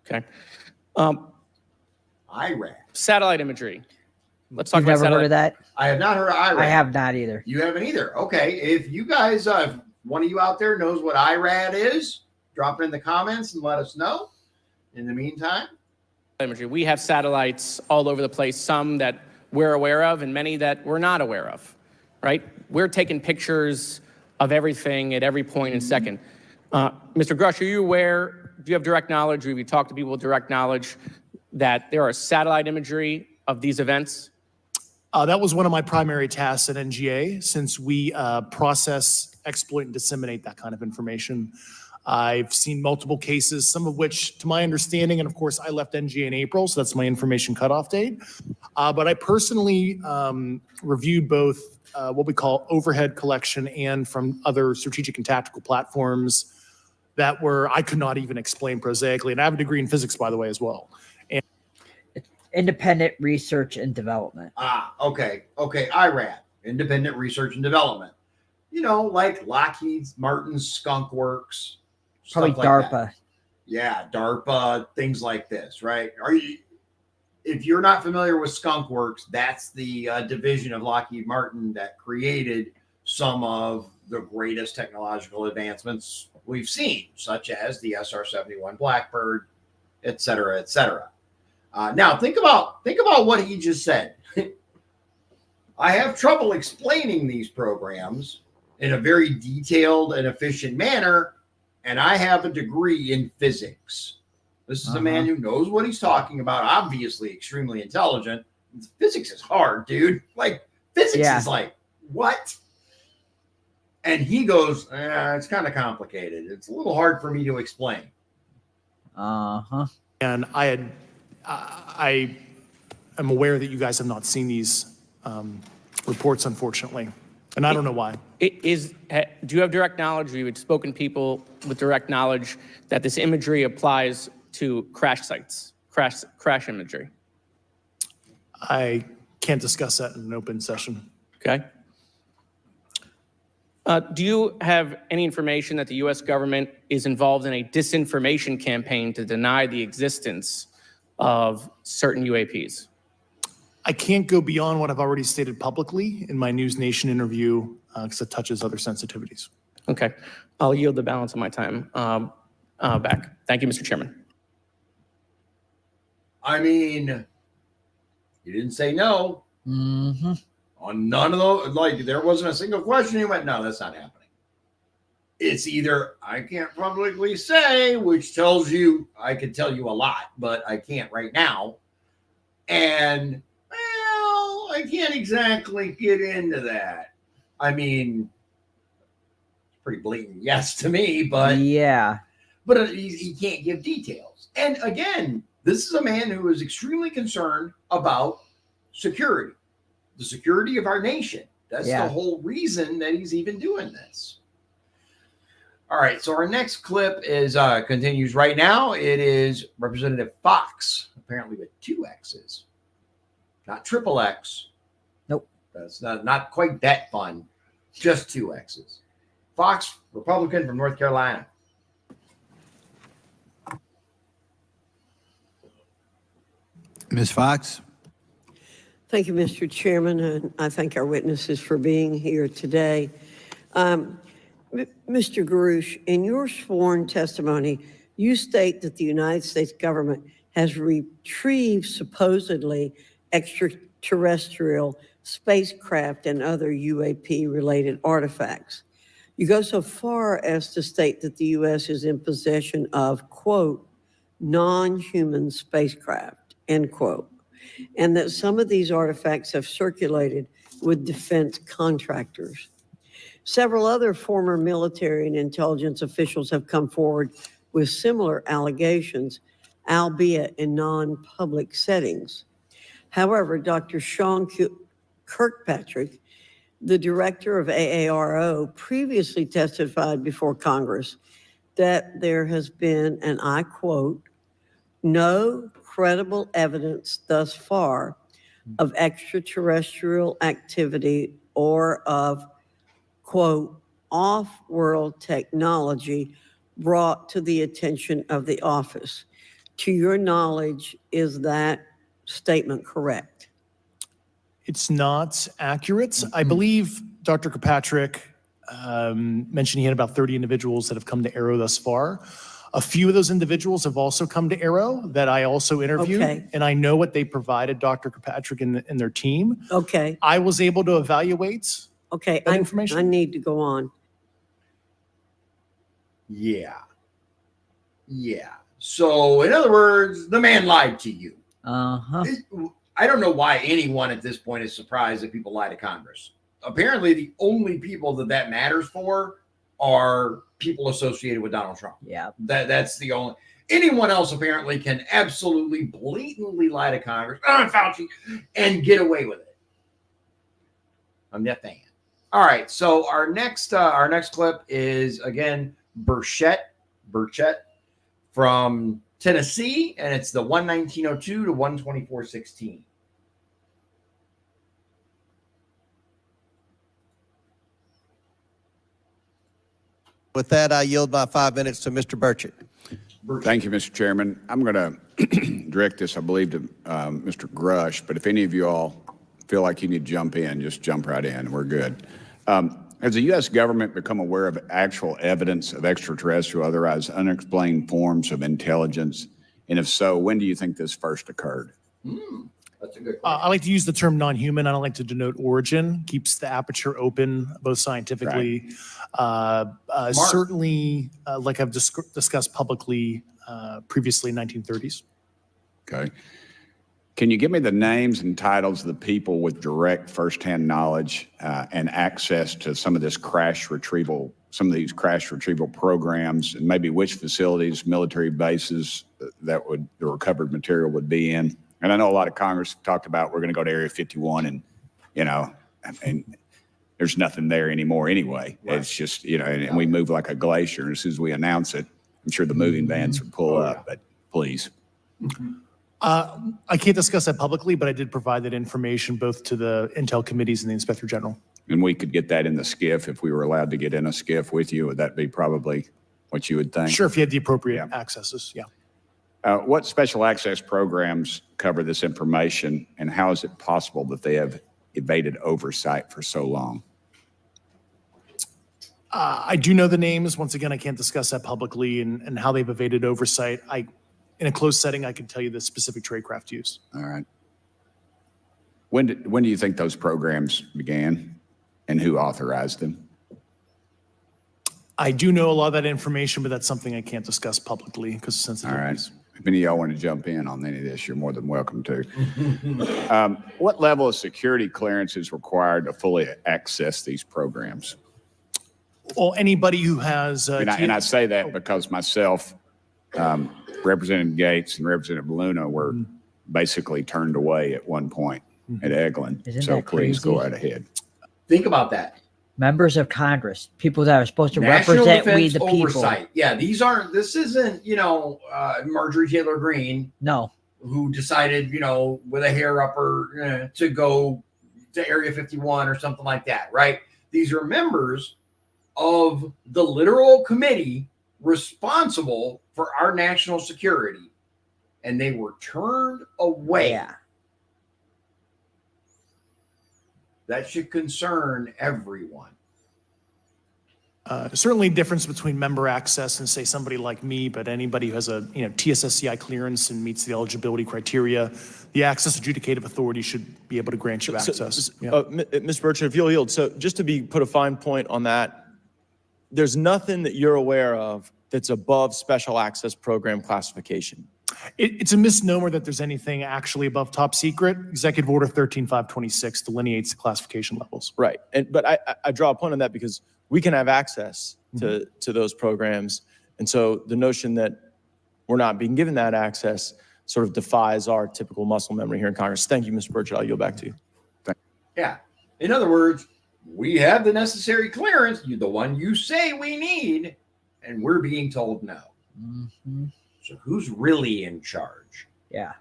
Okay. IRAD. Satellite imagery. Let's talk You've about never satellite. heard of that? I have not heard of IRAD. I have not either. You haven't either. Okay. If you guys, one of you out there knows what IRAD is, drop it in the comments and let us know. In the meantime, Imagery. We have satellites all over the place, some that we're aware of and many that we're not aware of, right? We're taking pictures of everything at every point and second. Mr. Grush, are you aware, do you have direct knowledge, or have you talked to people with direct knowledge that there are satellite imagery of these events? That was one of my primary tasks at NGA, since we process, exploit, and disseminate that kind of information. I've seen multiple cases, some of which, to my understanding, and of course, I left NGA in April, so that's my information cutoff date. But I personally reviewed both what we call overhead collection and from other strategic and tactical platforms that I could not even explain prosaically. And I have a degree in physics, by the way, as well. Independent Research and Development. Okay. IRAD, Independent Research and Development. Like Lockheed Martin's Skunk Works. Probably stuff like DARPA. that. Yeah, DARPA, things like this, right? If you're not familiar with Skunk Works, that's the division of Lockheed Martin that created some of the greatest technological advancements we've seen, such as the SR-71 Blackbird, et cetera, et cetera. Now think about what he just said. I have trouble explaining these programs in a very detailed and efficient manner, and I have a degree in physics. This is a man who knows what he's talking about, obviously extremely intelligent. Physics is hard, dude. Like, physics is like, what? And he goes, it's kind of complicated. It's a little hard for me to explain. And I am aware that you guys have not seen these reports, unfortunately, and I don't know why. Do you have direct knowledge, or you had spoken to people with direct knowledge that this imagery applies to crash sites, crash imagery? I can't discuss that in an open session. Okay. Do you have any information that the U.S. government is involved in a disinformation campaign to deny the existence of certain UAPs? I can't go beyond what I've already stated publicly in my News Nation interview because it touches other sensitivities. Okay. I'll yield the balance of my time back. Thank you, Mr. Chairman. I mean, He didn't say no. Mm-hmm. On none of those, like there wasn't a single question. He went, no, that's not happening. It's either I can't publicly say, which tells you I could tell you a lot, but I can't right now. And, well, I can't exactly get into that. I mean, it's pretty blatant yes to me, but Yeah. but he can't give details. And again, this is a man who is extremely concerned about security, the security of our nation. That's the whole reason that he's even doing this. All right, so our next clip is continues right now. It is Representative Fox, apparently with 2 X's, not triple X. Nope. That's not quite that fun, just 2 X's. Fox, Republican from North Carolina. Ms. Fox? Thank you, Mr. Chairman, and I thank our witnesses for being here today. Mr. Garouche, in your sworn testimony, you state that the United States government has retrieved supposedly extraterrestrial spacecraft and other UAP-related artifacts. You go so far as to state that the U.S. is in possession of, quote, non-human spacecraft, end quote, and that some of these artifacts have circulated with defense contractors. Several other former military and intelligence officials have come forward with similar allegations, albeit in non-public settings. However, Dr. Shawn Kirkpatrick, the director of AARO, previously testified before Congress that there has been, and I quote, no credible evidence thus far of extraterrestrial activity or of, quote, off-world technology brought to the attention of the office. To your knowledge, is that statement correct? It's not accurate. I believe Dr. Kirkpatrick mentioned he had about 30 individuals that have come to Arrow thus far. A few of those individuals have also come to Arrow that I also interviewed, and I know what they provided Dr. Kirkpatrick and their team. Okay. I was able to evaluate Okay, that information. I need to go on. Yeah. So, in other words, the man lied to you. Uh-huh. I don't know why anyone at this point is surprised that people lie to Congress. Apparently, the only people that matters for are people associated with Donald Trump. Yeah. That's the only. Anyone else apparently can absolutely blatantly lie to Congress, Fauci, and get away with it. I'm that fan. All right, so our next clip is again Burchett from Tennessee, and it's the 11902 to 12416. With that, I yield my 5 minutes to Mr. Burchett. Thank you, Mr. Chairman. I'm going to direct this, I believe, to Mr. Grush, but if any of you all feel like you need to jump in, just jump right in. We're good. Has the U.S. government become aware of actual evidence of extraterrestrial, otherwise unexplained forms of intelligence? And if so, when do you think this first occurred? That's a good question. I like to use the term non-human. I don't like to denote origin. Keeps the aperture open, both scientifically. Certainly, like I've discussed publicly previously, 1930s. Okay. Can you give me the names and titles of the people with direct firsthand knowledge and access to some of these crash retrieval programs, and maybe which facilities, military bases that the recovered material would be in? And I know a lot of Congress talked about we're going to go to Area 51, and and there's nothing there anymore anyway. Right. It's just and we move like a glacier. And as soon as we announce it, I'm sure the moving vans would pull up. But please. I can't discuss that publicly, but I did provide that information both to the Intel committees and the Inspector General. And we could get that in the SCIF if we were allowed to get in a SCIF with you. Would that be probably what you would think? Sure, if you had the appropriate accesses, yeah. What special access programs cover this information, and how is it possible that they have evaded oversight for so long? I do know the names. Once again, I can't discuss that publicly and how they've evaded oversight. In a closed setting, I can tell you the specific tradecraft used. All right. When do you think those programs began and who authorized them? I do know a lot of that information, but that's something I can't discuss publicly because of All right. sensitivities. If any of y'all want to jump in on any of this, you're more than welcome to. What level of security clearance is required to fully access these programs? Well, anybody who has. And I say that because myself, Representative Gates and Representative Luna were basically turned away at one point at Eglin. Isn't So that please go crazy? right ahead. Think about that. Members of Congress, people that are supposed to National represent we Defense the people. Oversight. Yeah, this isn't, Marjorie Taylor Greene No, who decided, with a hair upper to go to Area 51 or something like that, right? These are members of the literal committee responsible for our national security, and they were turned away. yeah. That should concern everyone. Certainly difference between member access and say somebody like me, but anybody who has a TSSCI clearance and meets the eligibility criteria, the access adjudicative authority should be able to grant you access. Ms. Bergeron, if you'll yield, so just to put a fine point on that, there's nothing that you're aware of that's above special access program classification. It's a misnomer that there's anything actually above top secret. Executive Order 13526 delineates the classification levels. Right. But I draw a point on that because we can have access to those programs. And so the notion that we're not being given that access sort of defies our typical muscle memory here in Congress. Thank you, Mr. Bergeron. I'll yield back to you. Yeah. In other words, we have the necessary clearance, the one you say we need, and we're being told no. Mm-hmm. So who's really in charge? Yeah.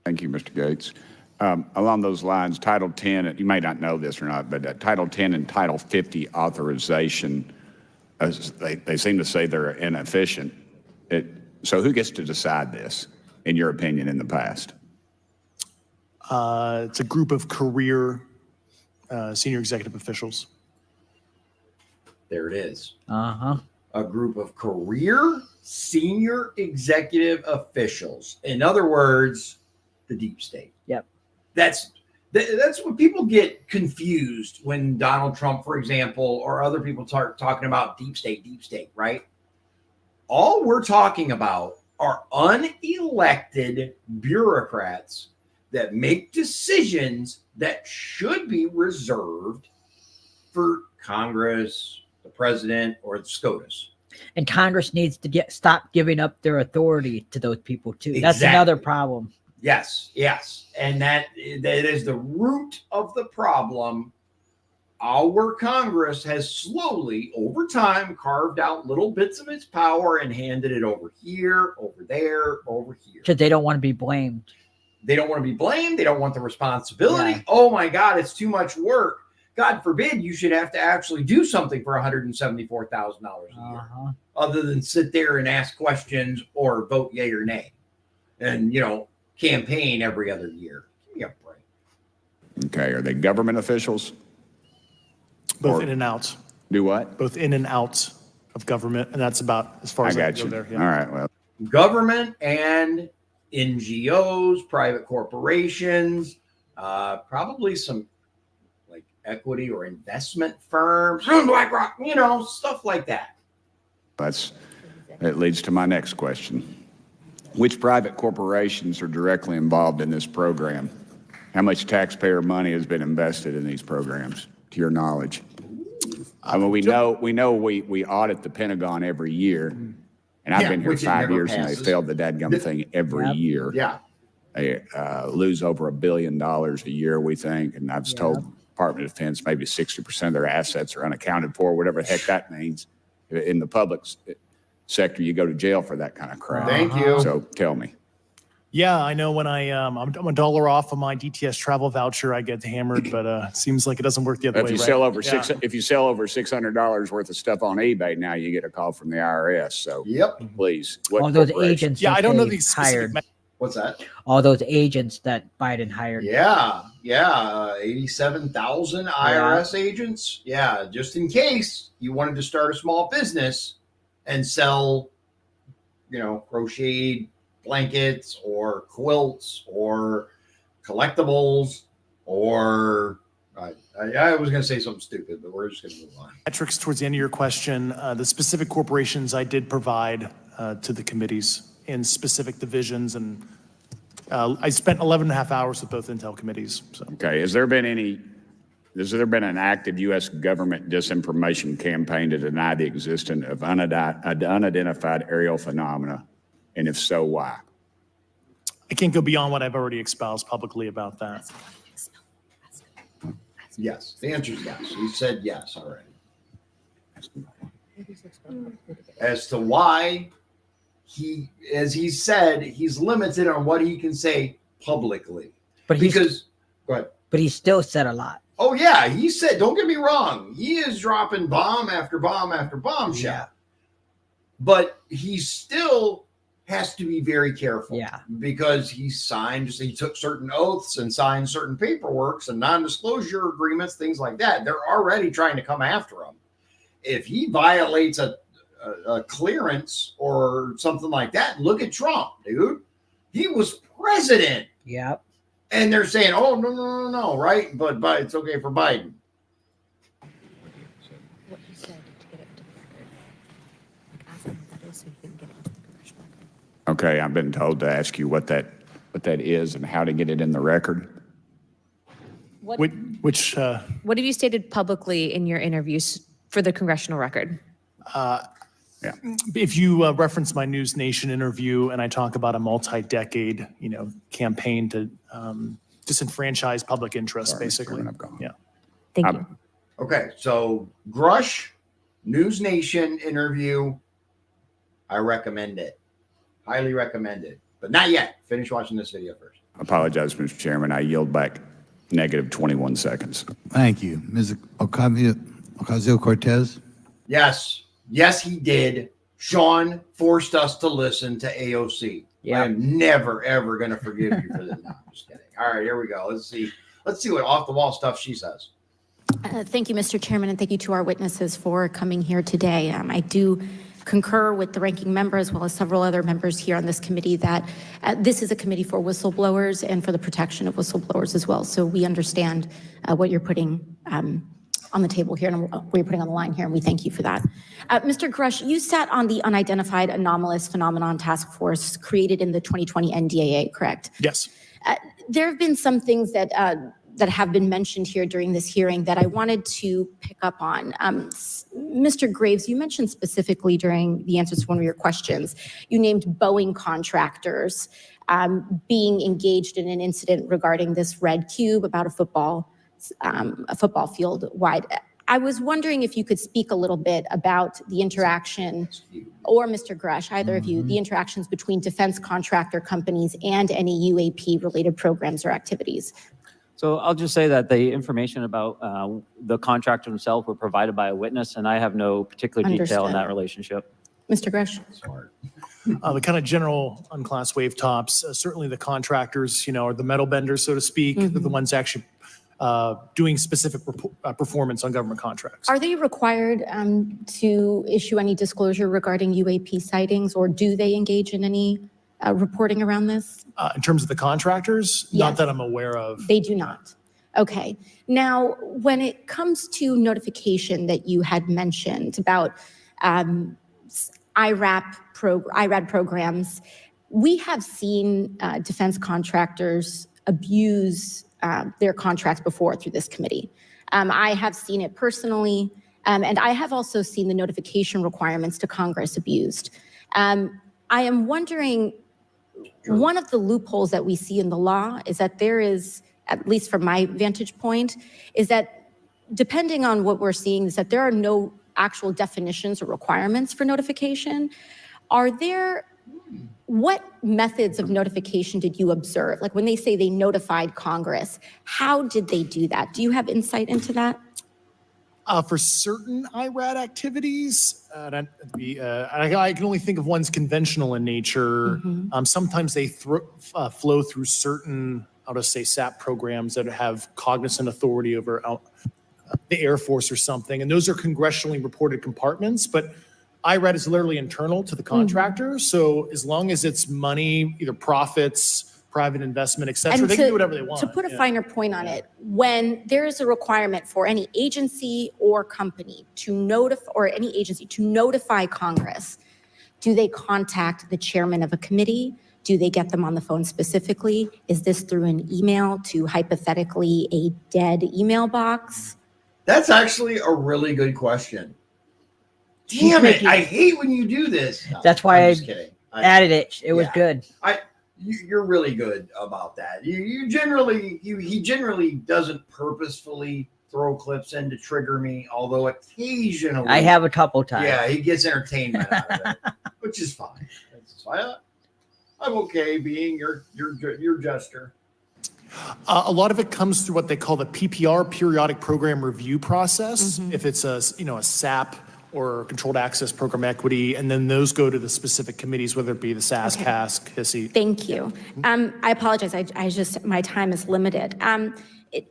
Thank you, Mr. Gates. Along those lines, Title 10, you may not know this or not, but Title 10 and Title 50 authorization, they seem to say they're inefficient. So who gets to decide this, in your opinion, in the past? It's a group of career senior executive officials. There it is. Uh-huh. A group of career senior executive officials. In other words, the deep state. Yep. That's what people get confused when Donald Trump, for example, or other people start talking about deep state, right? All we're talking about are unelected bureaucrats that make decisions that should be reserved for Congress, the president, or the SCOTUS. And Congress needs to stop giving up their authority to those people too. That's Exactly. another problem. Yes. And that is the root of the problem. Our Congress has slowly, over time, carved out little bits of its power and handed it over here, over there, over here. Because they don't want to be blamed. They don't want to be blamed. They don't want the responsibility. Yeah. Oh my God, it's too much work. God forbid you should have to actually do something for $174,000 a year, other than sit there and ask questions or vote yay or nay, and campaign every other year. Give me a break. Okay, are they government officials? Both in and out. Do what? Both in and out of government, and that's about as far as I got can you. go there. All right, well. Government and NGOs, private corporations, probably some like equity or investment firms, BlackRock, stuff like that. That leads to my next question. Which private corporations are directly involved in this program? How much taxpayer money has been invested in these programs, to your knowledge? I mean, we know we audit the Pentagon every year, and I've been here 5 years and they failed the dadgum thing every year. Yeah. They lose over $1 billion a year, we think, and I've told Department of Defense maybe 60% of their assets are unaccounted for, whatever the heck that means. In the public sector, you go to jail for that kind of crap. Thank you. So tell me. Yeah, I know when I'm $1 off of my DTS travel voucher, I get hammered, but it seems like it doesn't work the other way. If you sell over $600 worth of stuff on eBay, now you get a call from the IRS. So please, what All those corporation? agents. Yeah, that I don't know they these specific hired. What's that? All those agents that Biden hired. Yeah. 87,000 IRS agents. Yeah, just in case you wanted to start a small business and sell, crocheted blankets or quilts or collectibles or I was going to say something stupid, but we're just going to move on. Metrics towards the end of your question, the specific corporations I did provide to the committees in specific divisions, and I spent 11 and a half hours with both Intel committees. So. Okay, has there been an active U.S. government disinformation campaign to deny the existence of unidentified aerial phenomena? And if so, why? I can't go beyond what I've already espoused publicly about that. Yes, the answer is yes. He said yes already. As to why as he said, he's limited on what he can say publicly. Go ahead. But he still said a lot. Oh yeah, he said, don't get me wrong, he is dropping bomb after bomb after bombshell. Yeah. But he still has to be very careful. Yeah. Because he took certain oaths and signed certain paperwork and non-disclosure agreements, things like that. They're already trying to come after him. If he violates a clearance or something like that, look at Trump, dude. He was president. Yep. And they're saying, oh, no, right? But it's okay for Biden. What you said to get it to the record. Like, ask him what that is so you can get it into the congressional record. Okay, I've been told to ask you what that is and how to get it in the record. What What have you stated publicly in your interviews for the congressional record? Yeah. If you reference my News Nation interview and I talk about a multi-decade, campaign to disenfranchise public interest, basically. Yeah. Thank you. Okay, so Grush, News Nation interview, I recommend it. Highly recommend it. But not yet. Finish watching this video first. I apologize, Mr. Chairman. I yield back negative 21 seconds. Thank you. Ms. Ocasio-Cortez? Yes. Yes, he did. Shawn forced us to listen to AOC. Yeah. I'm never, ever going to forgive you for that. No, I'm just kidding. All right, here we go. Let's see what off-the-wall stuff she says. Thank you, Mr. Chairman, and thank you to our witnesses for coming here today. I do concur with the ranking member as well as several other members here on this committee that this is a committee for whistleblowers and for the protection of whistleblowers as well. So we understand what you're putting on the table here and what you're putting on the line here, and we thank you for that. Mr. Grush, you sat on the Unidentified Anomalous Phenomenon Task Force created in the 2020 NDAA, correct? Yes. There have been some things that have been mentioned here during this hearing that I wanted to pick up on. Mr. Graves, you mentioned specifically during the answers to one of your questions, you named Boeing contractors being engaged in an incident regarding this red cube about a football field wide. I was wondering if you could speak a little bit about the interaction, or Mr. Grush, either of you, the interactions between defense contractor companies and any UAP-related programs or activities. So I'll just say that the information about the contractor himself were provided by a witness, and I have no particular detail in that relationship. Mr. Grush? The kind of general unclassed wave tops, certainly the contractors, are the metal benders, so to speak, they're the ones actually doing specific performance on government contracts. Are they required to issue any disclosure regarding UAP sightings, or do they engage in any reporting around this? In terms of the contractors, Yes. Not that I'm aware of. They do not. Okay. Now, when it comes to notification that you had mentioned about IRAD programs, we have seen defense contractors abuse their contracts before through this committee. I have seen it personally, and I have also seen the notification requirements to Congress abused. I am wondering, one of the loopholes that we see in the law is that there is, at least from my vantage point, is that depending on what we're seeing, is that there are no actual definitions or requirements for notification. What methods of notification did you observe? Like when they say they notified Congress, how did they do that? Do you have insight into that? For certain IRAD activities, I can only think of ones conventional in nature. Sometimes they flow through certain, I'll just say SAP programs that have cognizant authority over the Air Force or something. And those are congressionally reported compartments, but IRAD is literally internal to the contractor. So as long as it's money, either profits private investment, et cetera. And They can do whatever they want. To put a yeah. finer point on it, when there is a requirement for any agency or company to notify, or any agency to notify Congress, do they contact the chairman of a committee? Do they get them on the phone specifically? Is this through an email to hypothetically a dead email box? That's actually a really good question. Damn it! I hate when you do this. No, That's why I'm I just kidding. added it. It was good. You're really good about that. He generally doesn't purposefully throw clips in to trigger me, although occasionally I have a couple times. Yeah, he gets entertainment out of it, which is fine. That's fine. I'm okay being your jester. A lot of it comes through what they call the PPR, Periodic Program Review process. If it's a SAP or Controlled Access Program Equity, and then those go to the specific committees, whether it be the SAS, Okay. CAS, HISI. Thank you. I apologize. I just, my time is limited.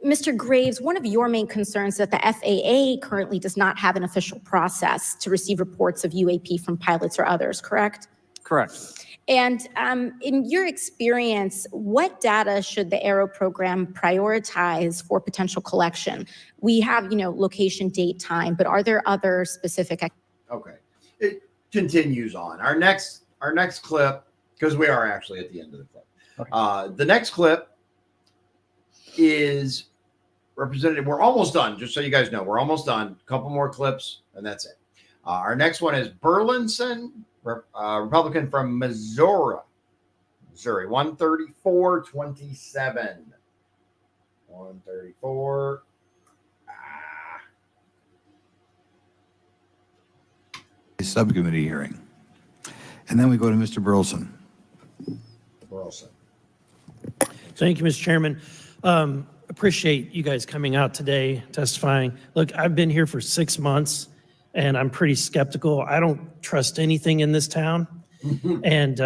Mr. Graves, one of your main concerns is that the FAA currently does not have an official process to receive reports of UAP from pilots or others, correct? Correct. And in your experience, what data should the Aero program prioritize for potential collection? We have, location, date, time, but are there other specific? Okay, it continues on. Our next clip, because we are actually at the end of the clip. Okay. The next clip is representative. We're almost done. Just so you guys know, we're almost done. A couple more clips, and that's it. Our next one is Burlinson, Republican from Missouri, 134-27. 134. Subcommittee hearing. And then we go to Mr. Burleson. Burleson. Thank you, Mr. Chairman. Appreciate you guys coming out today, testifying. Look, I've been here for 6 months, and I'm pretty skeptical. I don't trust anything in this town. And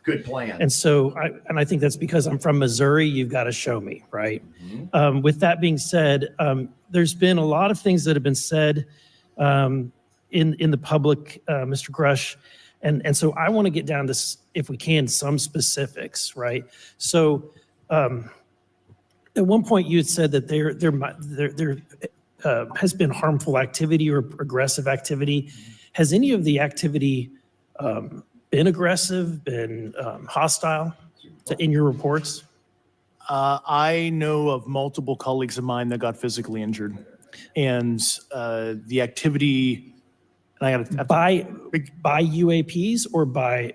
good plan. And so, I think that's because I'm from Missouri. You've got to show me, right? With that being said, there's been a lot of things that have been said in the public, Mr. Grush, and so I want to get down to, if we can, some specifics, right? So, at one point you had said that there has been harmful activity or aggressive activity. Has any of the activity been aggressive, been hostile in your reports? I know of multiple colleagues of mine that got physically injured, and the activity. And I got by UAPs or by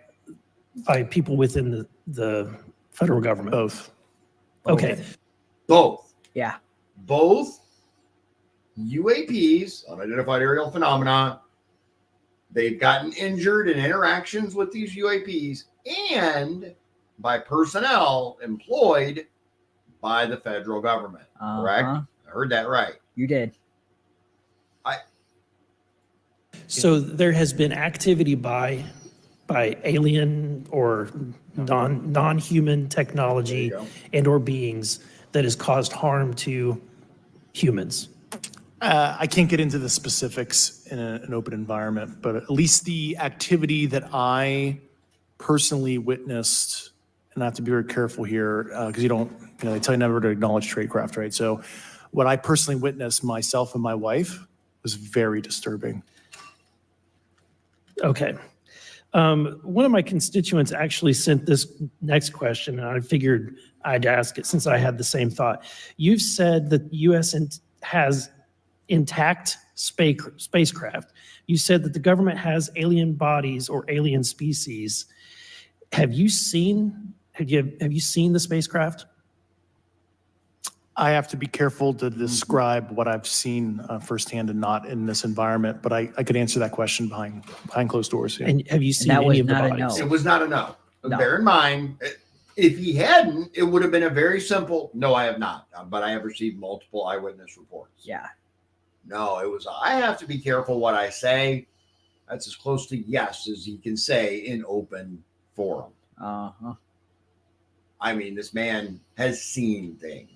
people within the federal government? Both. Okay. Both. Yeah. Both UAPs, unidentified aerial phenomena, they've gotten injured in interactions with these UAPs and by personnel employed by the federal government. Correct? I heard that right. You did. So there has been activity by alien or non-human technology and or beings that has caused harm to humans. I can't get into the specifics in an open environment, but at least the activity that I personally witnessed, and I have to be very careful here because they tell you never to acknowledge tradecraft, right? So what I personally witnessed myself and my wife was very disturbing. Okay. One of my constituents actually sent this next question, and I figured I'd ask it since I had the same thought. You've said that the U.S. has intact spacecraft. You said that the government has alien bodies or alien species. Have you seen the spacecraft? I have to be careful to describe what I've seen firsthand and not in this environment, but I could answer that question behind closed doors. Yeah. And have you seen any of the bodies? No. It was not a no. Bear in mind, if he hadn't, it would have been a very simple, no, I have not, but I have received multiple eyewitness reports. Yeah. No, it was, I have to be careful what I say. That's as close to yes as he can say in open forum. I mean, this man has seen things.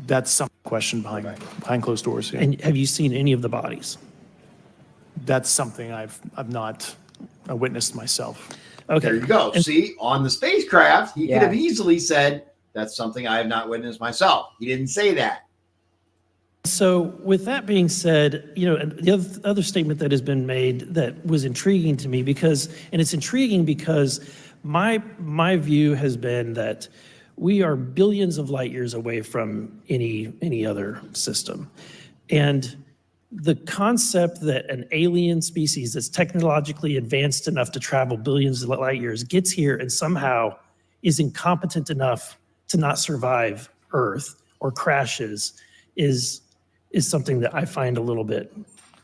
That's some question behind closed doors. Yeah. And have you seen any of the bodies? That's something I've not witnessed myself. Okay. There you go. See, on the spacecraft, he could have Yeah. easily said, that's something I have not witnessed myself. He didn't say that. So with that being said, the other statement that has been made that was intriguing to me and it's intriguing because my view has been that we are billions of light years away from any other system. And the concept that an alien species that's technologically advanced enough to travel billions of light years gets here and somehow is incompetent enough to not survive Earth or crashes is something that I find a little bit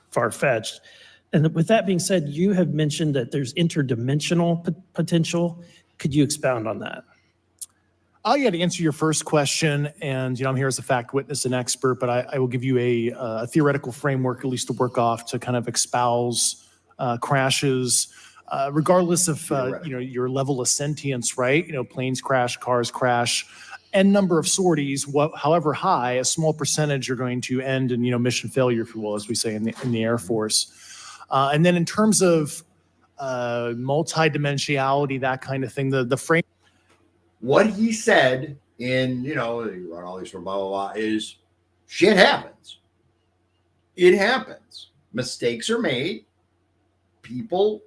far-fetched. And with that being said, you have mentioned that there's interdimensional potential. Could you expound on that? Yeah, to answer your first question, and I'm here as a fact witness and expert, but I will give you a theoretical framework, at least to work off, to kind of espouse crashes, regardless of your level of sentience, right? Planes crash, cars crash, n number of sorties, however high, a small percentage are going to end in mission failure, if you will, as we say in the Air Force. And then in terms of multidimensionality, that kind of thing, the frame. What he said in, you run all these from blah, blah, blah, is shit happens. It happens. Mistakes are made. People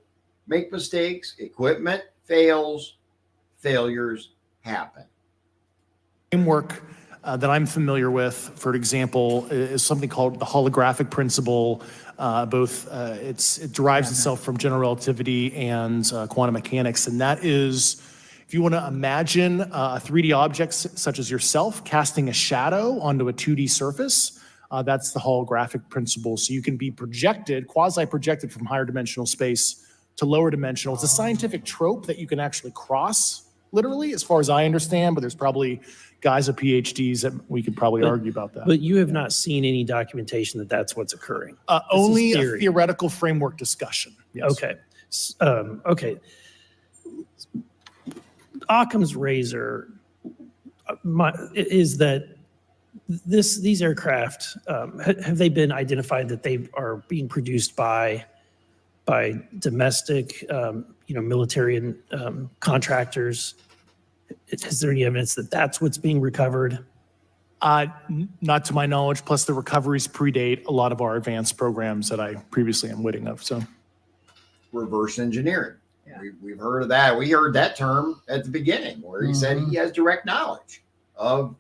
make mistakes. Equipment fails. Failures happen. Framework that I'm familiar with, for example, is something called the holographic principle. It derives itself from general relativity and quantum mechanics, and that is, if you want to imagine a 3D object such as yourself casting a shadow onto a 2D surface, that's the holographic principle. So you can be projected, quasi-projected from higher dimensional space to lower dimensional. It's a scientific trope that you can actually cross, literally, as far as I understand, but there's probably guys with PhDs that we could probably argue about that. But you have not seen any documentation that that's what's occurring? Only a theoretical framework discussion. Yes. Okay. Okay. Occam's razor is that these aircraft, have they been identified that they are being produced by domestic, military and contractors? Is there any evidence that that's what's being recovered? Not to my knowledge, plus the recoveries predate a lot of our advanced programs that I previously am witting of. So, reverse engineering. We've heard of that. We heard that term at the beginning where he said he has direct knowledge of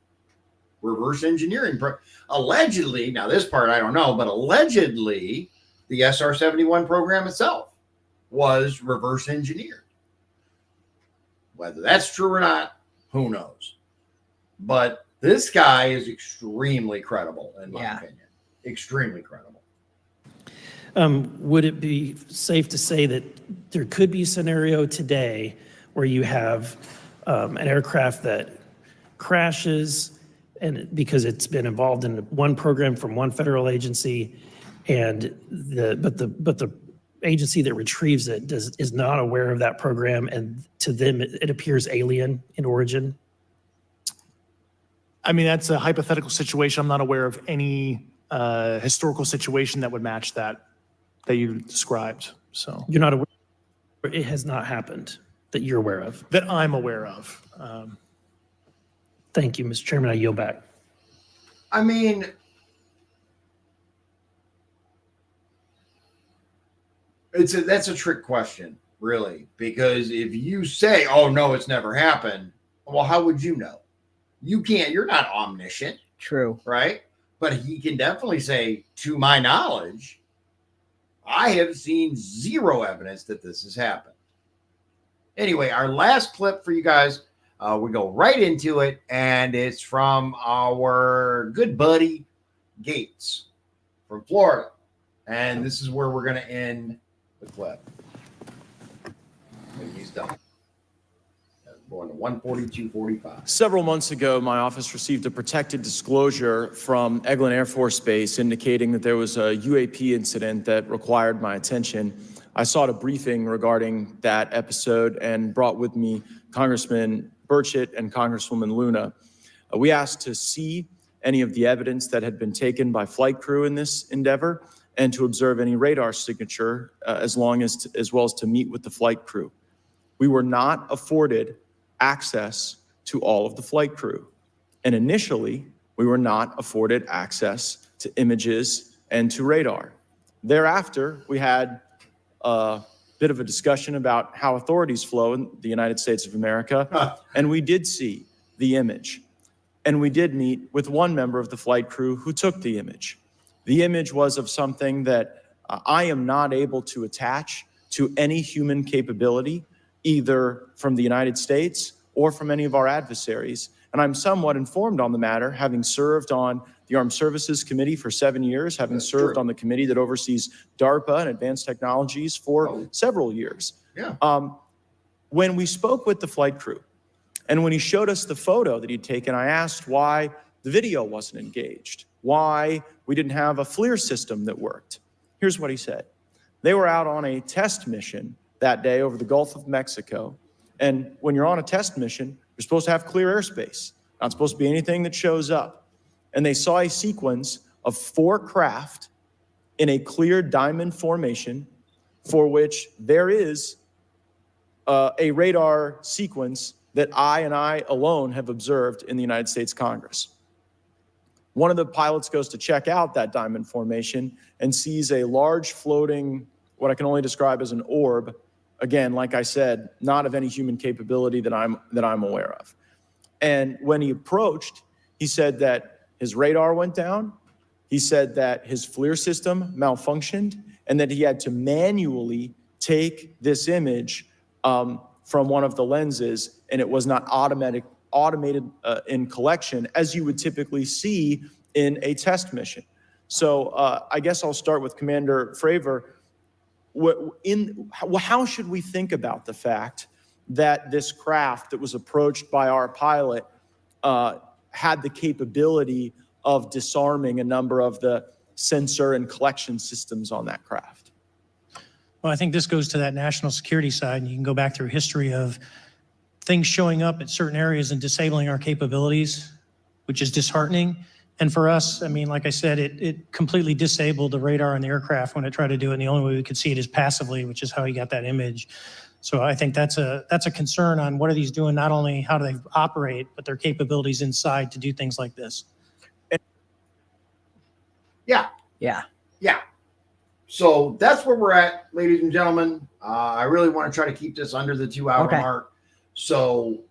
reverse engineering. Allegedly, now this part I don't know, but allegedly the SR-71 program itself was reverse engineered. Whether that's true or not, who knows? But this guy is extremely credible, in my opinion. Extremely credible. Would it be safe to say that there could be a scenario today where you have an aircraft that crashes and because it's been involved in one program from one federal agency, but the agency that retrieves it is not aware of that program, and to them it appears alien in origin? I mean, that's a hypothetical situation. I'm not aware of any historical situation that would match that you described. So you're not aware? It has not happened that you're aware of? That I'm aware of. Thank you, Mr. Chairman. I yield back. I mean, that's a trick question, really, because if you say, "Oh no, it's never happened," well, how would you know? You can't. You're not omniscient. True. Right? But he can definitely say, to my knowledge, I have seen zero evidence that this has happened. Anyway, our last clip for you guys, we go right into it, and it's from our good buddy Gates from Florida. And this is where we're going to end the clip. And he's done. Going to 142.45. Several months ago, my office received a protected disclosure from Eglin Air Force Base indicating that there was a UAP incident that required my attention. I sought a briefing regarding that episode and brought with me Congressman Burchett and Congresswoman Luna. We asked to see any of the evidence that had been taken by flight crew in this endeavor and to observe any radar signature as well as to meet with the flight crew. We were not afforded access to all of the flight crew. And initially, we were not afforded access to images and to radar. Thereafter, we had a bit of a discussion about how authorities flow in the United States of America, and we did see the image. And we did meet with one member of the flight crew who took the image. The image was of something that I am not able to attach to any human capability, either from the United States or from any of our adversaries. And I'm somewhat informed on the matter, having served on the Armed Services Committee for 7 years, having served on the committee that oversees DARPA and advanced technologies for several years. Yeah. When we spoke with the flight crew, and when he showed us the photo that he'd taken, I asked why the video wasn't engaged, why we didn't have a FLIR system that worked. Here's what he said. They were out on a test mission that day over the Gulf of Mexico. And when you're on a test mission, you're supposed to have clear airspace. Not supposed to be anything that shows up. And they saw a sequence of 4 craft in a clear diamond formation for which there is a radar sequence that I alone have observed in the United States Congress. One of the pilots goes to check out that diamond formation and sees a large floating, what I can only describe as an orb. Again, like I said, not of any human capability that I'm aware of. And when he approached, he said that his radar went down. He said that his FLIR system malfunctioned and that he had to manually take this image from one of the lenses, and it was not automated in collection as you would typically see in a test mission. So I guess I'll start with Commander Fravor. How should we think about the fact that this craft that was approached by our pilot had the capability of disarming a number of the sensor and collection systems on that craft? Well, I think this goes to that national security side, and you can go back through history of things showing up at certain areas and disabling our capabilities, which is disheartening. And for us, I mean, like I said, it completely disabled the radar on the aircraft when it tried to do it, and the only way we could see it is passively, which is how he got that image. So I think that's a concern on what are these doing, not only how do they operate, but their capabilities inside to do things like this. Yeah. So that's where we're at, ladies and gentlemen. I really want to try to keep this under the 2-hour mark. So,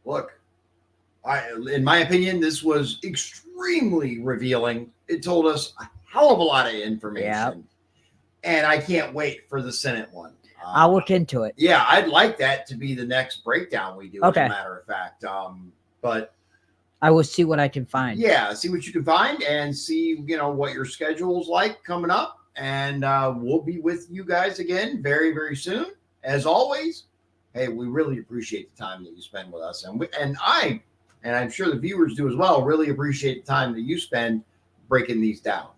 look, in my opinion, this was extremely revealing. It told us a hell of a lot of information. And I can't wait for the Senate one. I'll look into it. Yeah, I'd like that to be the next breakdown we do, as a matter of fact. But I will see what I can find. yeah, see what you can find and see, what your schedule's like coming up. And we'll be with you guys again very, very soon. As always, hey, we really appreciate the time that you spend with us. And I'm sure the viewers do as well, really appreciate the time that you spend breaking these down,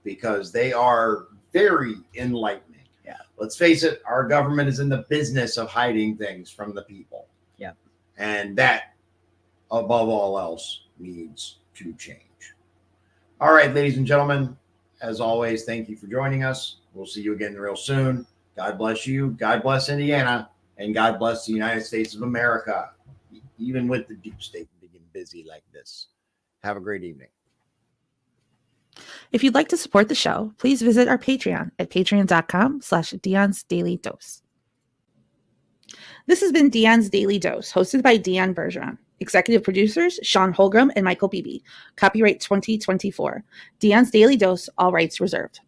because they are very enlightening. Yeah. Let's face it, our government is in the business of hiding things from the people. Yeah. And that, above all else, needs to change. All right, ladies and gentlemen, as always, thank you for joining us. We'll see you again real soon. God bless you. God bless Indiana. And God bless the United States of America, even with the deep state being busy like this. Have a great evening. If you'd like to support the show, please visit our Patreon at patreon.com/Dion's Daily Dose. This has been Dion's Daily Dose, hosted by Dion Bergeron. Executive producers, Shawn Holmgren and Michael Beebe. Copyright 2024. Dion's Daily Dose, all rights reserved.